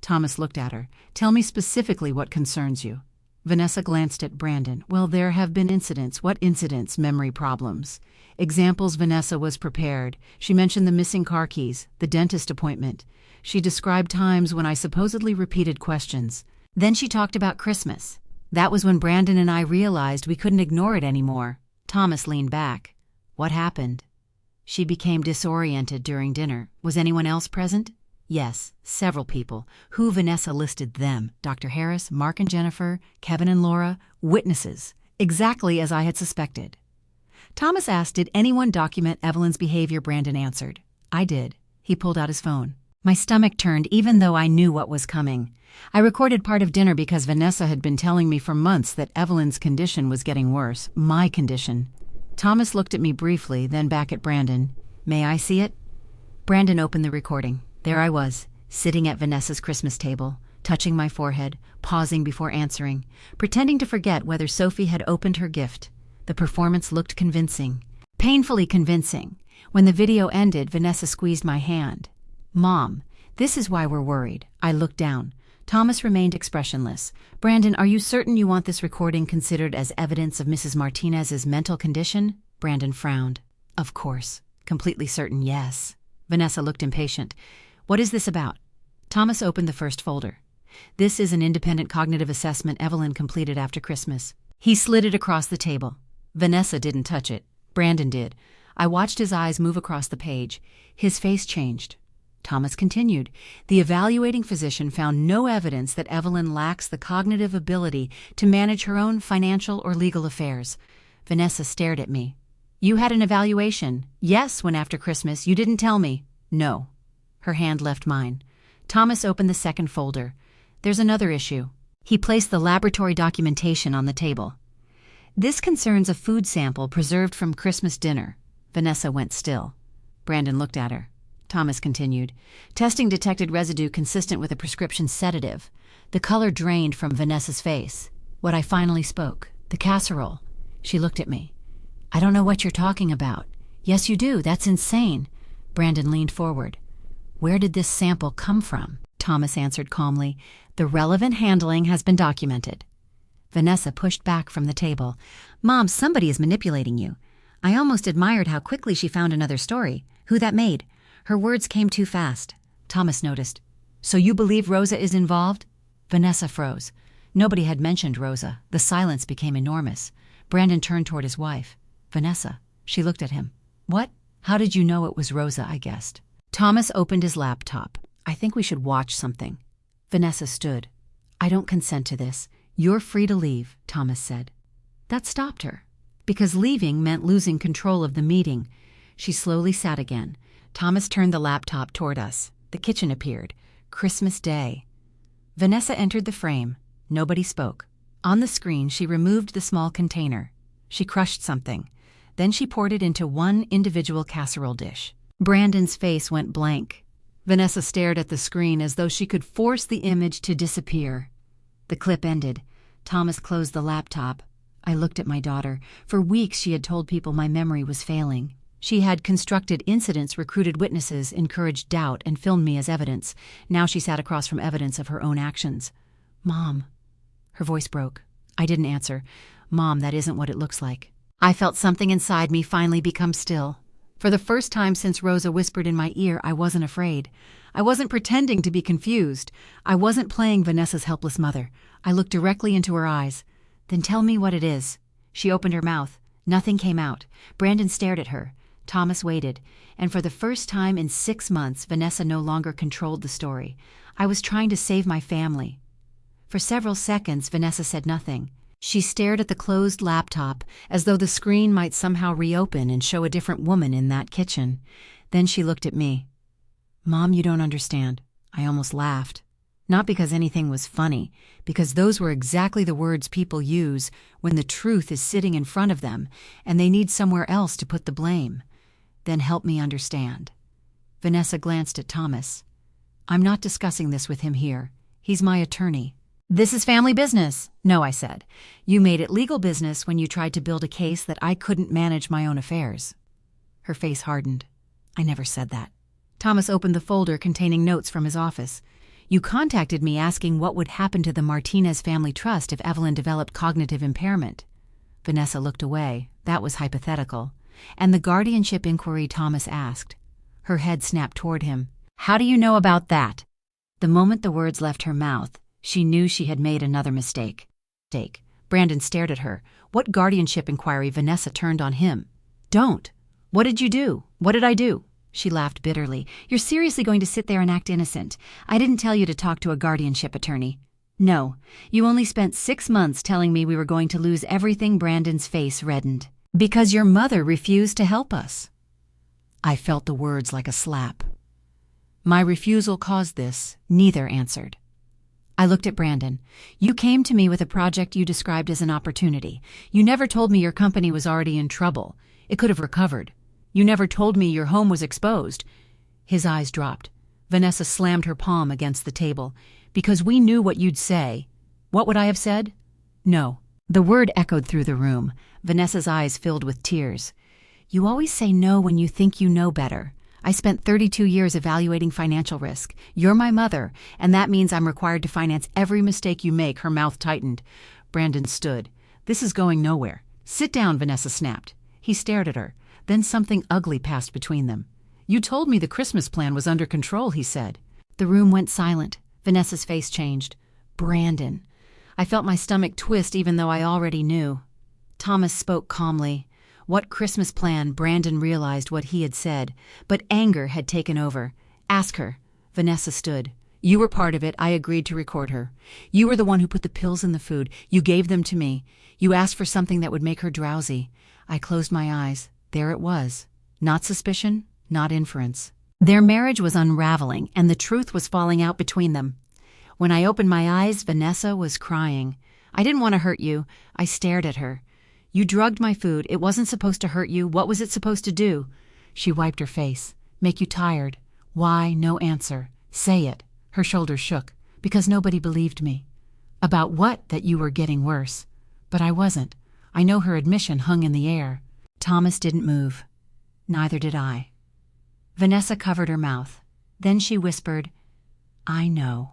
Thomas looked at her. Tell me specifically what concerns you. Vanessa glanced at Brandon. Well, there have been incidents. What incidents? Memory problems. Examples. Vanessa was prepared. She mentioned the missing car keys, the dentist appointment. She described times when I supposedly repeated questions. Then she talked about Christmas. That was when Brandon and I realized we couldn't ignore it anymore. Thomas leaned back. What happened? She became disoriented during dinner. Was anyone else present? Yes, several people. Who? Vanessa listed them. Dr. Harris, Mark and Jennifer, Kevin and Laura, witnesses. Exactly as I had suspected. Thomas asked, did anyone document Evelyn's behavior? Brandon answered. I did. He pulled out his phone. My stomach turned even though I knew what was coming. I recorded part of dinner because Vanessa had been telling me for months that Evelyn's condition was getting worse. My condition. Thomas looked at me briefly, then back at Brandon. May I see it? Brandon opened the recording. There I was, sitting at Vanessa's Christmas table, touching my forehead, pausing before answering, pretending to forget whether Sophie had opened her gift. The performance looked convincing. Painfully convincing. When the video ended, Vanessa squeezed my hand. Mom, this is why we're worried. I looked down. Thomas remained expressionless. Brandon, are you certain you want this recording considered as evidence of Mrs. Martinez's mental condition? Brandon frowned. Of course. Completely certain, yes. Vanessa looked impatient. What is this about? Thomas opened the first folder. This is an independent cognitive assessment Evelyn completed after Christmas. He slid it across the table. Vanessa didn't touch it. Brandon did. I watched his eyes move across the page. His face changed. Thomas continued. The evaluating physician found no evidence that Evelyn lacks the cognitive ability to manage her own financial or legal affairs. Vanessa stared at me. You had an evaluation? Yes, when after Christmas. You didn't tell me. No. Her hand left mine. Thomas opened the second folder. There's another issue. He placed the laboratory documentation on the table. This concerns a food sample preserved from Christmas dinner. Vanessa went still. Brandon looked at her. Thomas continued. Testing detected residue consistent with a prescription sedative. The color drained from Vanessa's face. What I finally spoke. The casserole. She looked at me. I don't know what you're talking about. Yes, you do. That's insane. Brandon leaned forward. Where did this sample come from? Thomas answered calmly. The relevant handling has been documented. Vanessa pushed back from the table. Mom, somebody is manipulating you. I almost admired how quickly she found another story. Who that Maid? Her words came too fast. Thomas noticed. So you believe Rosa is involved? Vanessa froze. Nobody had mentioned Rosa. The silence became enormous. Brandon turned toward his wife. Vanessa. She looked at him. What? How did you know it was Rosa? I guessed. Thomas opened his laptop. I think we should watch something. Vanessa stood. I don't consent to this. You're free to leave, Thomas said. That stopped her. Because leaving meant losing control of the meeting. She slowly sat again. Thomas turned the laptop toward us. The kitchen appeared. Christmas Day. Vanessa entered the frame. Nobody spoke. On the screen, she removed the small container. She crushed something. Then she poured it into one individual casserole dish. Brandon's face went blank. Vanessa stared at the screen as though she could force the image to disappear. The clip ended. Thomas closed the laptop. I looked at my daughter. For weeks she had told people my memory was failing. She had constructed incidents, recruited witnesses, encouraged doubt, and filmed me as evidence. Now she sat across from evidence of her own actions. "Mom." Her voice broke. I didn't answer. "Mom, that isn't what it looks like." I felt something inside me finally become still. For the first time since Rosa whispered in my ear, I wasn't afraid. I wasn't pretending to be confused. I wasn't playing Vanessa's helpless mother. I looked directly into her eyes. "Then tell me what it is." She opened her mouth. Nothing came out. Brandon stared at her. Thomas waited. And for the first time in 6 months, Vanessa no longer controlled the story. I was trying to save my family. For several seconds, Vanessa said nothing. She stared at the closed laptop, as though the screen might somehow reopen and show a different woman in that kitchen. Then she looked at me. "Mom, you don't understand." I almost laughed. Not because anything was funny, because those were exactly the words people use when the truth is sitting in front of them and they need somewhere else to put the blame. "Then help me understand." Vanessa glanced at Thomas. "I'm not discussing this with him here. He's my attorney." "This is family business." "No," I said. "You made it legal business when you tried to build a case that I couldn't manage my own affairs." Her face hardened. "I never said that." Thomas opened the folder containing notes from his office. "You contacted me asking what would happen to the Martinez family trust if Evelyn developed cognitive impairment." Vanessa looked away. That was hypothetical. "And the guardianship inquiry Thomas asked." Her head snapped toward him. "How do you know about that?" The moment the words left her mouth, she knew she had made another mistake. Brandon stared at her. "What guardianship inquiry?" Vanessa turned on him. "Don't. What did you do? What did I do?" She laughed bitterly. "You're seriously going to sit there and act innocent? I didn't tell you to talk to a guardianship attorney." "No. You only spent 6 months telling me we were going to lose everything." Brandon's face reddened. "Because your mother refused to help us." I felt the words like a slap. "My refusal caused this." Neither answered. I looked at Brandon. "You came to me with a project you described as an opportunity. You never told me your company was already in trouble. It could have recovered. You never told me your home was exposed." His eyes dropped. Vanessa slammed her palm against the table. "Because we knew what you'd say." "What would I have said?" "No." The word echoed through the room. Vanessa's eyes filled with tears. "You always say no when you think you know better. I spent 32 years evaluating financial risk. You're my mother, and that means I'm required to finance every mistake you make." Her mouth tightened. Brandon stood. "This is going nowhere." "Sit down," Vanessa snapped. He stared at her. Then something ugly passed between them. "You told me the Christmas plan was under control," he said. The room went silent. Vanessa's face changed. "Brandon." I felt my stomach twist even though I already knew. Thomas spoke calmly. What Christmas plan? Brandon realized what he had said, but anger had taken over. "Ask her." Vanessa stood. "You were part of it. I agreed to record her. You were the one who put the pills in the food. You gave them to me. You asked for something that would make her drowsy." I closed my eyes. There it was. Not suspicion, not inference. Their marriage was unraveling, and the truth was falling out between them. When I opened my eyes, Vanessa was crying. "I didn't want to hurt you." I stared at her. "You drugged my food. It wasn't supposed to hurt you. What was it supposed to do?" She wiped her face. "Make you tired." Why? No answer. "Say it." Her shoulders shook. "Because nobody believed me." "About what?" "That you were getting worse." But I wasn't. I know her admission hung in the air. Thomas didn't move. Neither did I. Vanessa covered her mouth. Then she whispered, "I know."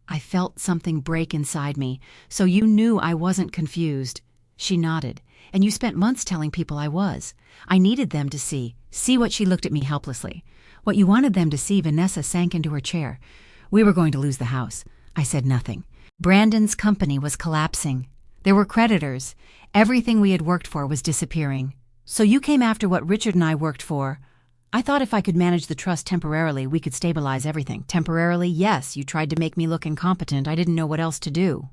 I felt something break inside me. "So you knew I wasn't confused." She nodded. "And you spent months telling people I was. I needed them to see." "See what?" She looked at me helplessly. "What you wanted them to see." Vanessa sank into her chair. "We were going to lose the house." I said nothing. Brandon's company was collapsing. There were creditors. Everything we had worked for was disappearing. "So you came after what Richard and I worked for." "I thought if I could manage the trust temporarily, we could stabilize everything." "Temporarily, yes. You tried to make me look incompetent. I didn't know what else to do."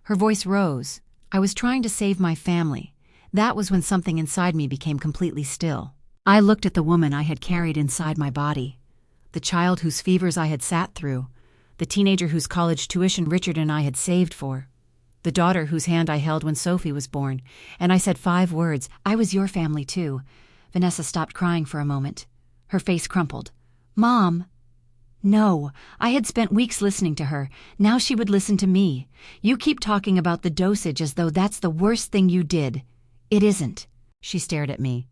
Her voice rose. "I was trying to save my family." That was when something inside me became completely still. I looked at the woman I had carried inside my body. The child whose fevers I had sat through. The teenager whose college tuition Richard and I had saved for. the daughter whose hand I held when Sophie was born, and I said 5 words. I was your family too. Vanessa stopped crying for a moment. Her face crumpled. Mom! No, I had spent weeks listening to her. Now she would listen to me. You keep talking about the dosage as though that's the worst thing you did. It isn't. She stared at me.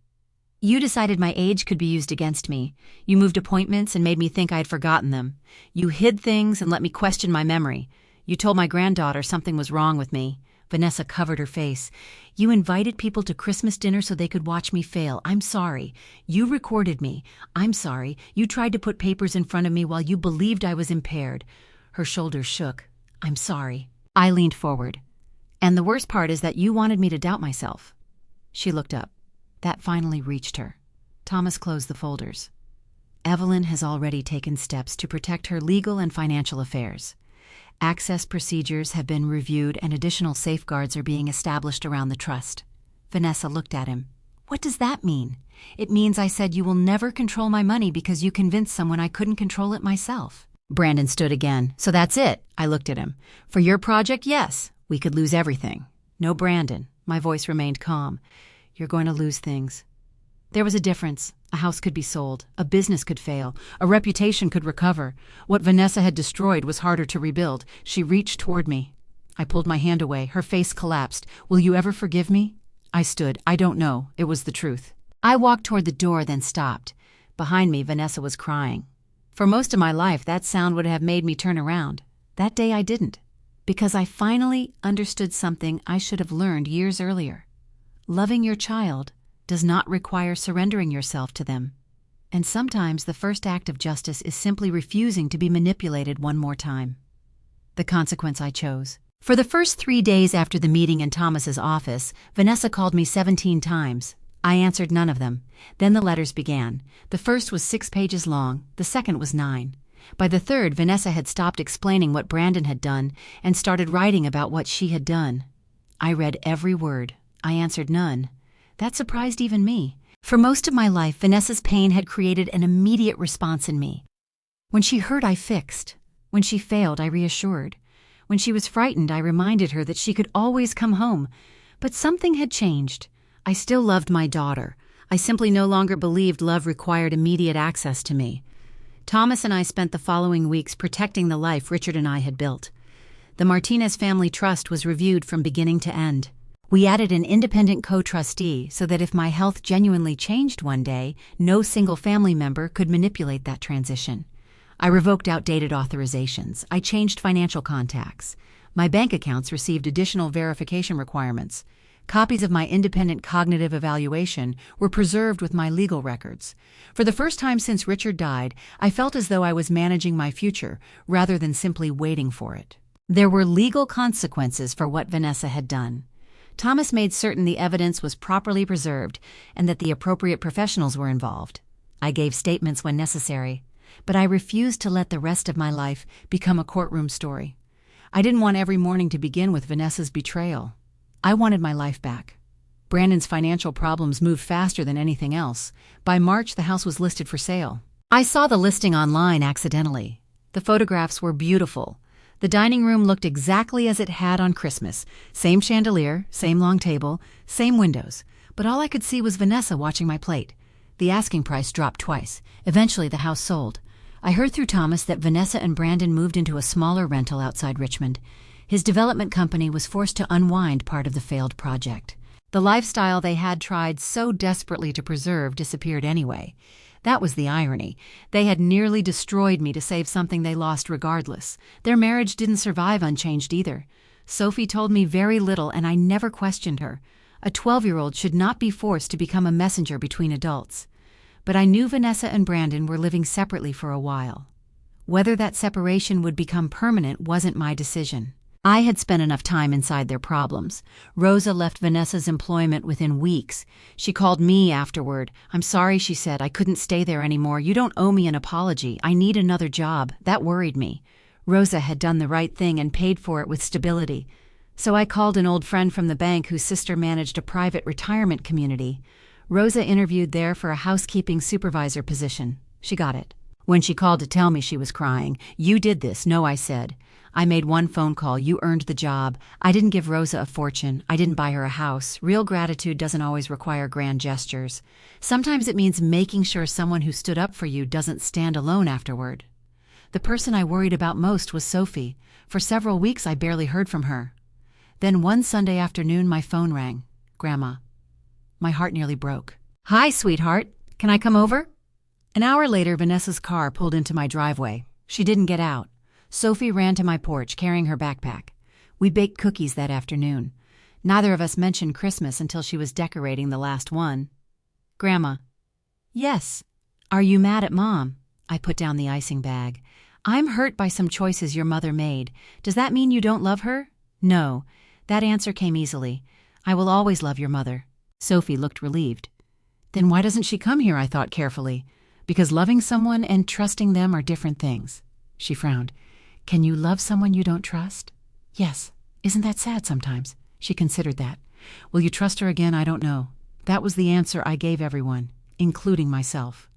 You decided my age could be used against me. You moved appointments and made me think I had forgotten them. You hid things and let me question my memory. You told my granddaughter something was wrong with me. Vanessa covered her face. You invited people to Christmas dinner so they could watch me fail. I'm sorry. You recorded me. I'm sorry. You tried to put papers in front of me while you believed I was impaired. Her shoulders shook. I'm sorry. I leaned forward. And the worst part is that you wanted me to doubt myself. She looked up. That finally reached her. Thomas closed the folders. Evelyn has already taken steps to protect her legal and financial affairs. Access procedures have been reviewed and additional safeguards are being established around the trust. Vanessa looked at him. What does that mean? It means I said you will never control my money because you convinced someone I couldn't control it myself. Brandon stood again. So that's it. I looked at him. For your project, yes. We could lose everything. No, Brandon. My voice remained calm. You're going to lose things. There was a difference. A house could be sold. A business could fail. A reputation could recover. What Vanessa had destroyed was harder to rebuild. She reached toward me. I pulled my hand away. Her face collapsed. Will you ever forgive me? I stood. I don't know. It was the truth. I walked toward the door, then stopped. Behind me, Vanessa was crying. For most of my life, that sound would have made me turn around. That day I didn't. Because I finally understood something I should have learned years earlier. Loving your child does not require surrendering yourself to them. And sometimes the first act of justice is simply refusing to be manipulated one more time. The consequence I chose. For the first 3 days after the meeting in Thomas's office, Vanessa called me 17 times. I answered none of them. Then the letters began. The first was 6 pages long. The second was 9. By the third, Vanessa had stopped explaining what Brandon had done and started writing about what she had done. I read every word. I answered none. That surprised even me. For most of my life, Vanessa's pain had created an immediate response in me. When she hurt, I fixed. When she failed, I reassured. When she was frightened, I reminded her that she could always come home. But something had changed. I still loved my daughter. I simply no longer believed love required immediate access to me. Thomas and I spent the following weeks protecting the life Richard and I had built. The Martinez family trust was reviewed from beginning to end. We added an independent co-trustee so that if my health genuinely changed one day, no single family member could manipulate that transition. I revoked outdated authorizations. I changed financial contacts. My bank accounts received additional verification requirements. Copies of my independent cognitive evaluation were preserved with my legal records. For the first time since Richard died, I felt as though I was managing my future rather than simply waiting for it. There were legal consequences for what Vanessa had done. Thomas made certain the evidence was properly preserved and that the appropriate professionals were involved. I gave statements when necessary, but I refused to let the rest of my life become a courtroom story. I didn't want every morning to begin with Vanessa's betrayal. I wanted my life back. Brandon's financial problems moved faster than anything else. By March, the house was listed for sale. I saw the listing online accidentally. The photographs were beautiful. The dining room looked exactly as it had on Christmas. Same chandelier, same long table, same windows. But all I could see was Vanessa watching my plate. The asking price dropped twice. Eventually, the house sold. I heard through Thomas that Vanessa and Brandon moved into a smaller rental outside Richmond. His development company was forced to unwind part of the failed project. The lifestyle they had tried so desperately to preserve disappeared anyway. That was the irony. They had nearly destroyed me to save something they lost regardless. Their marriage didn't survive unchanged either. Sophie told me very little and I never questioned her. A 12-year-old should not be forced to become a messenger between adults. But I knew Vanessa and Brandon were living separately for a while. Whether that separation would become permanent wasn't my decision. I had spent enough time inside their problems. Rosa left Vanessa's employment within weeks. She called me afterward. I'm sorry, she said. I couldn't stay there anymore. You don't owe me an apology. I need another job. That worried me. Rosa had done the right thing and paid for it with stability. So I called an old friend from the bank whose sister managed a private retirement community. Rosa interviewed there for a housekeeping supervisor position. She got it. When she called to tell me, she was crying. You did this. No, I said. I made one phone call. You earned the job. I didn't give Rosa a fortune. I didn't buy her a house. Real gratitude doesn't always require grand gestures. Sometimes it means making sure someone who stood up for you doesn't stand alone afterward. The person I worried about most was Sophie. For several weeks I barely heard from her. Then one Sunday afternoon my phone rang. Grandma. My heart nearly broke. "Hi, sweetheart. Can I come over?" An hour later, Vanessa's car pulled into my driveway. She didn't get out. Sophie ran to my porch carrying her backpack. We baked cookies that afternoon. Neither of us mentioned Christmas until she was decorating the last one. "Grandma." "Yes." "Are you mad at Mom?" I put down the icing bag. "I'm hurt by some choices your mother made. Does that mean you don't love her?" "No." That answer came easily. "I will always love your mother." Sophie looked relieved. "Then why doesn't she come here?" I thought carefully. "Because loving someone and trusting them are different things." She frowned. "Can you love someone you don't trust?" "Yes. Isn't that sad sometimes?" She considered that. "Will you trust her again? I don't know." That was the answer I gave everyone, including myself.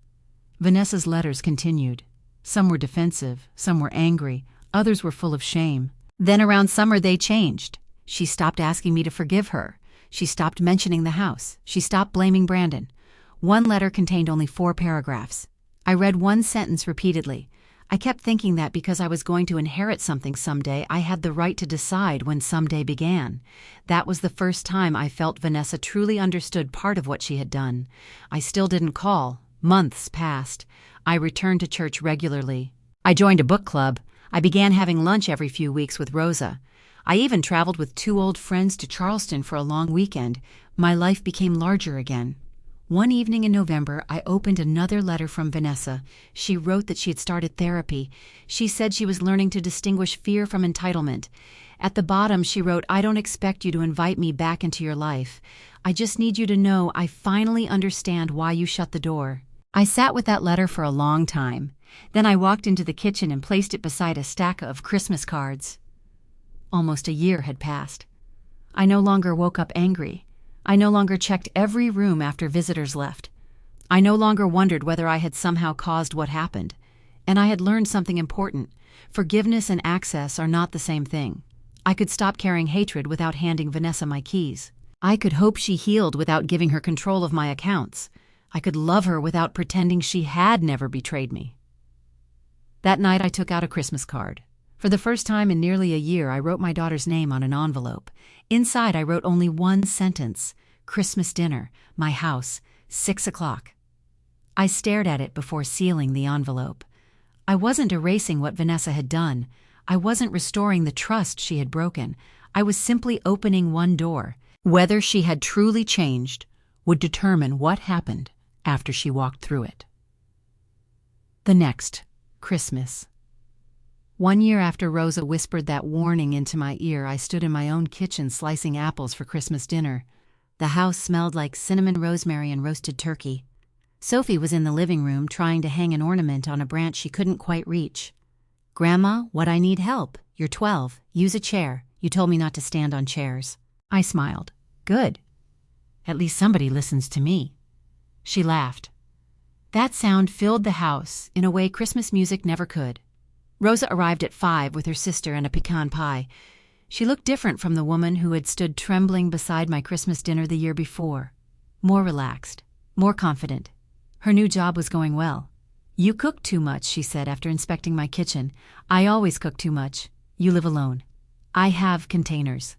Vanessa's letters continued. Some were defensive, some were angry, others were full of shame. Then around summer they changed. She stopped asking me to forgive her. She stopped mentioning the house. She stopped blaming Brandon. One letter contained only 4 paragraphs. I read one sentence repeatedly. I kept thinking that because I was going to inherit something someday, I had the right to decide when someday began. That was the first time I felt Vanessa truly understood part of what she had done. I still didn't call. Months passed. I returned to church regularly. I joined a book club. I began having lunch every few weeks with Rosa. I even traveled with 2 old friends to Charleston for a long weekend. My life became larger again. One evening in November, I opened another letter from Vanessa. She wrote that she had started therapy. She said she was learning to distinguish fear from entitlement. At the bottom, she wrote, "I don't expect you to invite me back into your life. I just need you to know I finally understand why you shut the door." I sat with that letter for a long time. Then I walked into the kitchen and placed it beside a stack of Christmas cards. Almost a year had passed. I no longer woke up angry. I no longer checked every room after visitors left. I no longer wondered whether I had somehow caused what happened. And I had learned something important. Forgiveness and access are not the same thing. I could stop carrying hatred without handing Vanessa my keys. I could hope she healed without giving her control of my accounts. I could love her without pretending she had never betrayed me. That night I took out a Christmas card. For the first time in nearly a year, I wrote my daughter's name on an envelope. Inside, I wrote only one sentence: "Christmas dinner, my house, 6 o'clock." I stared at it before sealing the envelope. I wasn't erasing what Vanessa had done. I wasn't restoring the trust she had broken. I was simply opening one door. Whether she had truly changed would determine what happened after she walked through it. The next Christmas. 1 year after Rosa whispered that warning into my ear, I stood in my own kitchen slicing apples for Christmas dinner. The house smelled like cinnamon, rosemary, and roasted turkey. Sophie was in the living room trying to hang an ornament on a branch she couldn't quite reach. "Grandma, what I need help. You're 12. Use a chair. You told me not to stand on chairs." I smiled. "Good. At least somebody listens to me." She laughed. That sound filled the house in a way Christmas music never could. Rosa arrived at 5 with her sister and a pecan pie. She looked different from the woman who had stood trembling beside my Christmas dinner the year before. More relaxed, more confident. Her new job was going well. "You cook too much," she said after inspecting my kitchen. "I always cook too much. You live alone." "I have containers."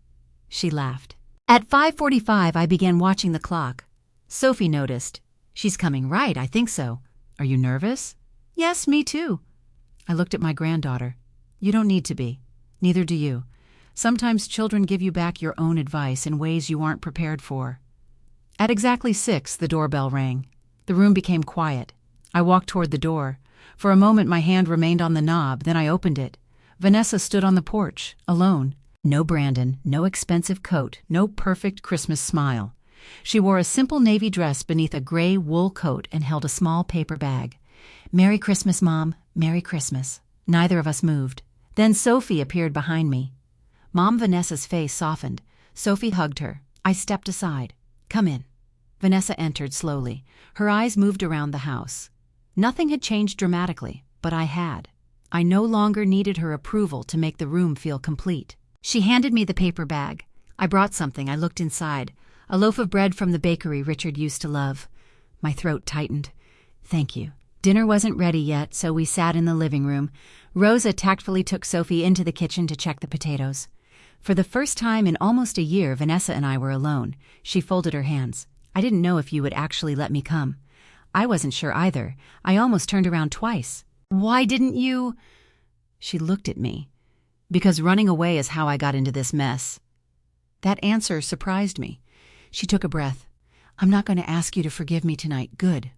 She laughed. At 5:45, I began watching the clock. Sophie noticed. "She's coming right, I think so. Are you nervous?" "Yes, me too." I looked at my granddaughter. "You don't need to be. Neither do you. Sometimes children give you back your own advice in ways you aren't prepared for." At exactly 6, the doorbell rang. The room became quiet. I walked toward the door. For a moment my hand remained on the knob, then I opened it. Vanessa stood on the porch, alone. No Brandon, no expensive coat, no perfect Christmas smile. She wore a simple navy dress beneath a gray wool coat and held a small paper bag. "Merry Christmas, Mom. Merry Christmas." Neither of us moved. Then Sophie appeared behind me. Mom Vanessa's face softened. Sophie hugged her. I stepped aside. "Come in." Vanessa entered slowly. Her eyes moved around the house. Nothing had changed dramatically, but I had. I no longer needed her approval to make the room feel complete. She handed me the paper bag. I brought something. I looked inside. A loaf of bread from the bakery Richard used to love. My throat tightened. Thank you. Dinner wasn't ready yet, so we sat in the living room. Rosa tactfully took Sophie into the kitchen to check the potatoes. For the first time in almost a year, Vanessa and I were alone. She folded her hands. I didn't know if you would actually let me come. I wasn't sure either. I almost turned around twice. Why didn't you? She looked at me. Because running away is how I got into this mess. That answer surprised me. She took a breath. I'm not going to ask you to forgive me tonight. Good.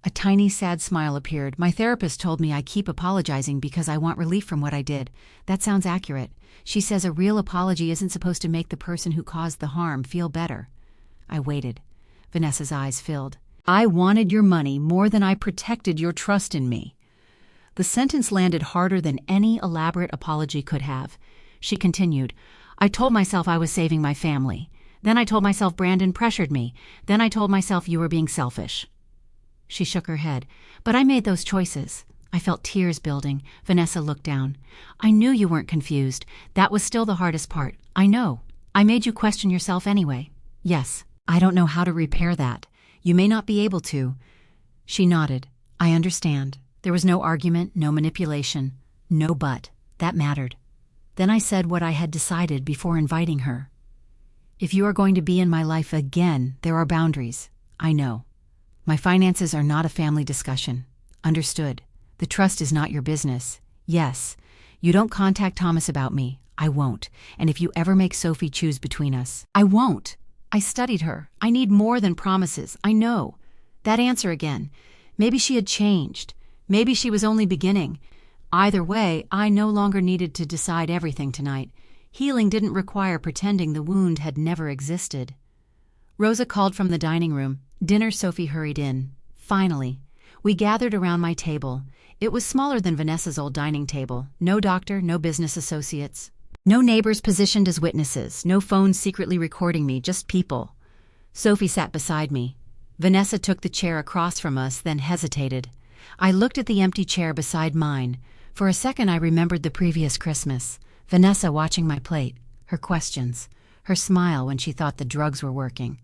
A tiny, sad smile appeared. My therapist told me I keep apologizing because I want relief from what I did. That sounds accurate. She says a real apology isn't supposed to make the person who caused the harm feel better. I waited. Vanessa's eyes filled. I wanted your money more than I protected your trust in me. The sentence landed harder than any elaborate apology could have. She continued, I told myself I was saving my family. Then I told myself Brandon pressured me. Then I told myself you were being selfish. She shook her head. But I made those choices. I felt tears building. Vanessa looked down. I knew you weren't confused. That was still the hardest part. I know. I made you question yourself anyway. Yes. I don't know how to repair that. You may not be able to. She nodded. I understand. There was no argument, no manipulation, no but. That mattered. Then I said what I had decided before inviting her. If you are going to be in my life again, there are boundaries. I know. My finances are not a family discussion. Understood. The trust is not your business. Yes. You don't contact Thomas about me. I won't. And if you ever make Sophie choose between us, I won't. I studied her. I need more than promises. I know. That answer again. Maybe she had changed. Maybe she was only beginning. Either way, I no longer needed to decide everything tonight. Healing didn't require pretending the wound had never existed. Rosa called from the dining room. Dinner. Sophie hurried in. Finally. We gathered around my table. It was smaller than Vanessa's old dining table. No doctor, no business associates. No neighbors positioned as witnesses. No phones secretly recording me, just people. Sophie sat beside me. Vanessa took the chair across from us, then hesitated. I looked at the empty chair beside mine. For a second I remembered the previous Christmas. Vanessa watching my plate. Her questions. Her smile when she thought the drugs were working.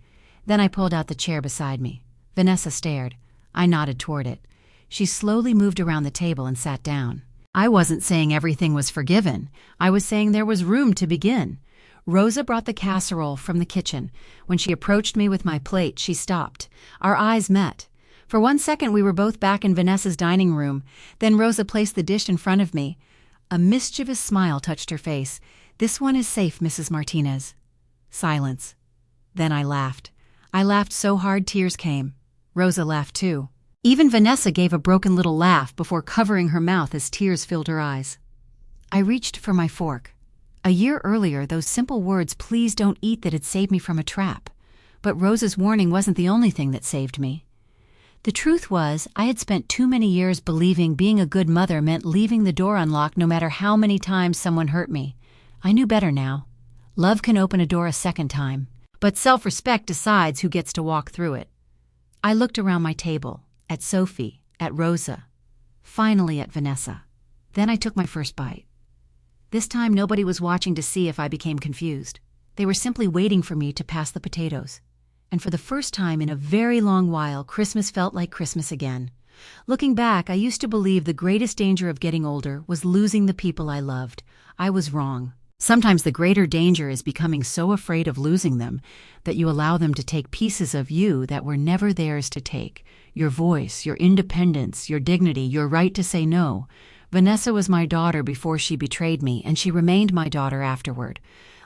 Then I pulled out the chair beside me. Vanessa stared. I nodded toward it. She slowly moved around the table and sat down. I wasn't saying everything was forgiven. I was saying there was room to begin. Rosa brought the casserole from the kitchen. When she approached me with my plate, she stopped. Our eyes met. For 1 second we were both back in Vanessa's dining room. Then Rosa placed the dish in front of me. A mischievous smile touched her face. This one is safe, Mrs. Martinez. Silence. Then I laughed. I laughed so hard tears came. Rosa laughed too. Even Vanessa gave a broken little laugh before covering her mouth as tears filled her eyes. I reached for my fork. A year earlier, those simple words, please don't eat that, had saved me from a trap. But Rosa's warning wasn't the only thing that saved me. The truth was, I had spent too many years believing being a good mother meant leaving the door unlocked no matter how many times someone hurt me. I knew better now. Love can open a door a second time, but self-respect decides who gets to walk through it. I looked around my table, at Sophie, at Rosa, finally at Vanessa. Then I took my first bite. This time nobody was watching to see if I became confused. They were simply waiting for me to pass the potatoes. And for the first time in a very long while, Christmas felt like Christmas again. Looking back, I used to believe the greatest danger of getting older was losing the people I loved. I was wrong. Sometimes the greater danger is becoming so afraid of losing them that you allow them to take pieces of you that were never theirs to take. Your voice, your independence, your dignity, your right to say no. Vanessa was my daughter before she betrayed me, and she remained my daughter afterward.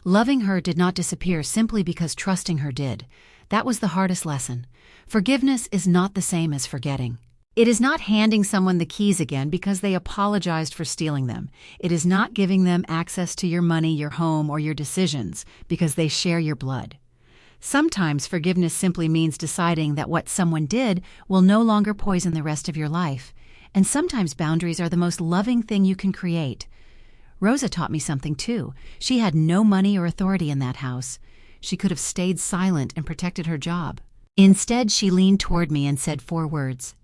Loving her did not disappear simply because trusting her did. That was the hardest lesson. Forgiveness is not the same as forgetting. It is not handing someone the keys again because they apologized for stealing them. It is not giving them access to your money, your home, or your decisions because they share your blood. Sometimes forgiveness simply means deciding that what someone did will no longer poison the rest of your life. And sometimes boundaries are the most loving thing you can create. Rosa taught me something too. She had no money or authority in that house. She could have stayed silent and protected her job. Instead, she leaned toward me and said 4 words.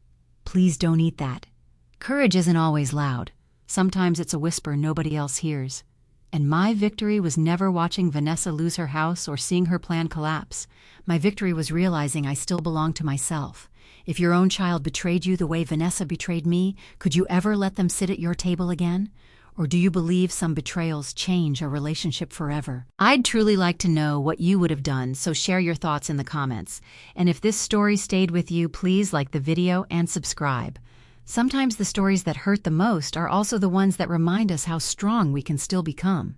Please don't eat that. Courage isn't always loud. Sometimes it's a whisper nobody else hears. And my victory was never watching Vanessa lose her house or seeing her plan collapse. My victory was realizing I still belong to myself. If your own child betrayed you the way Vanessa betrayed me, could you ever let them sit at your table again? Or do you believe some betrayals change a relationship forever? I'd truly like to know what you would have done, so share your thoughts in the comments. And if this story stayed with you, please like the video and subscribe. Sometimes the stories that hurt the most are also the ones that remind us how strong we can still become.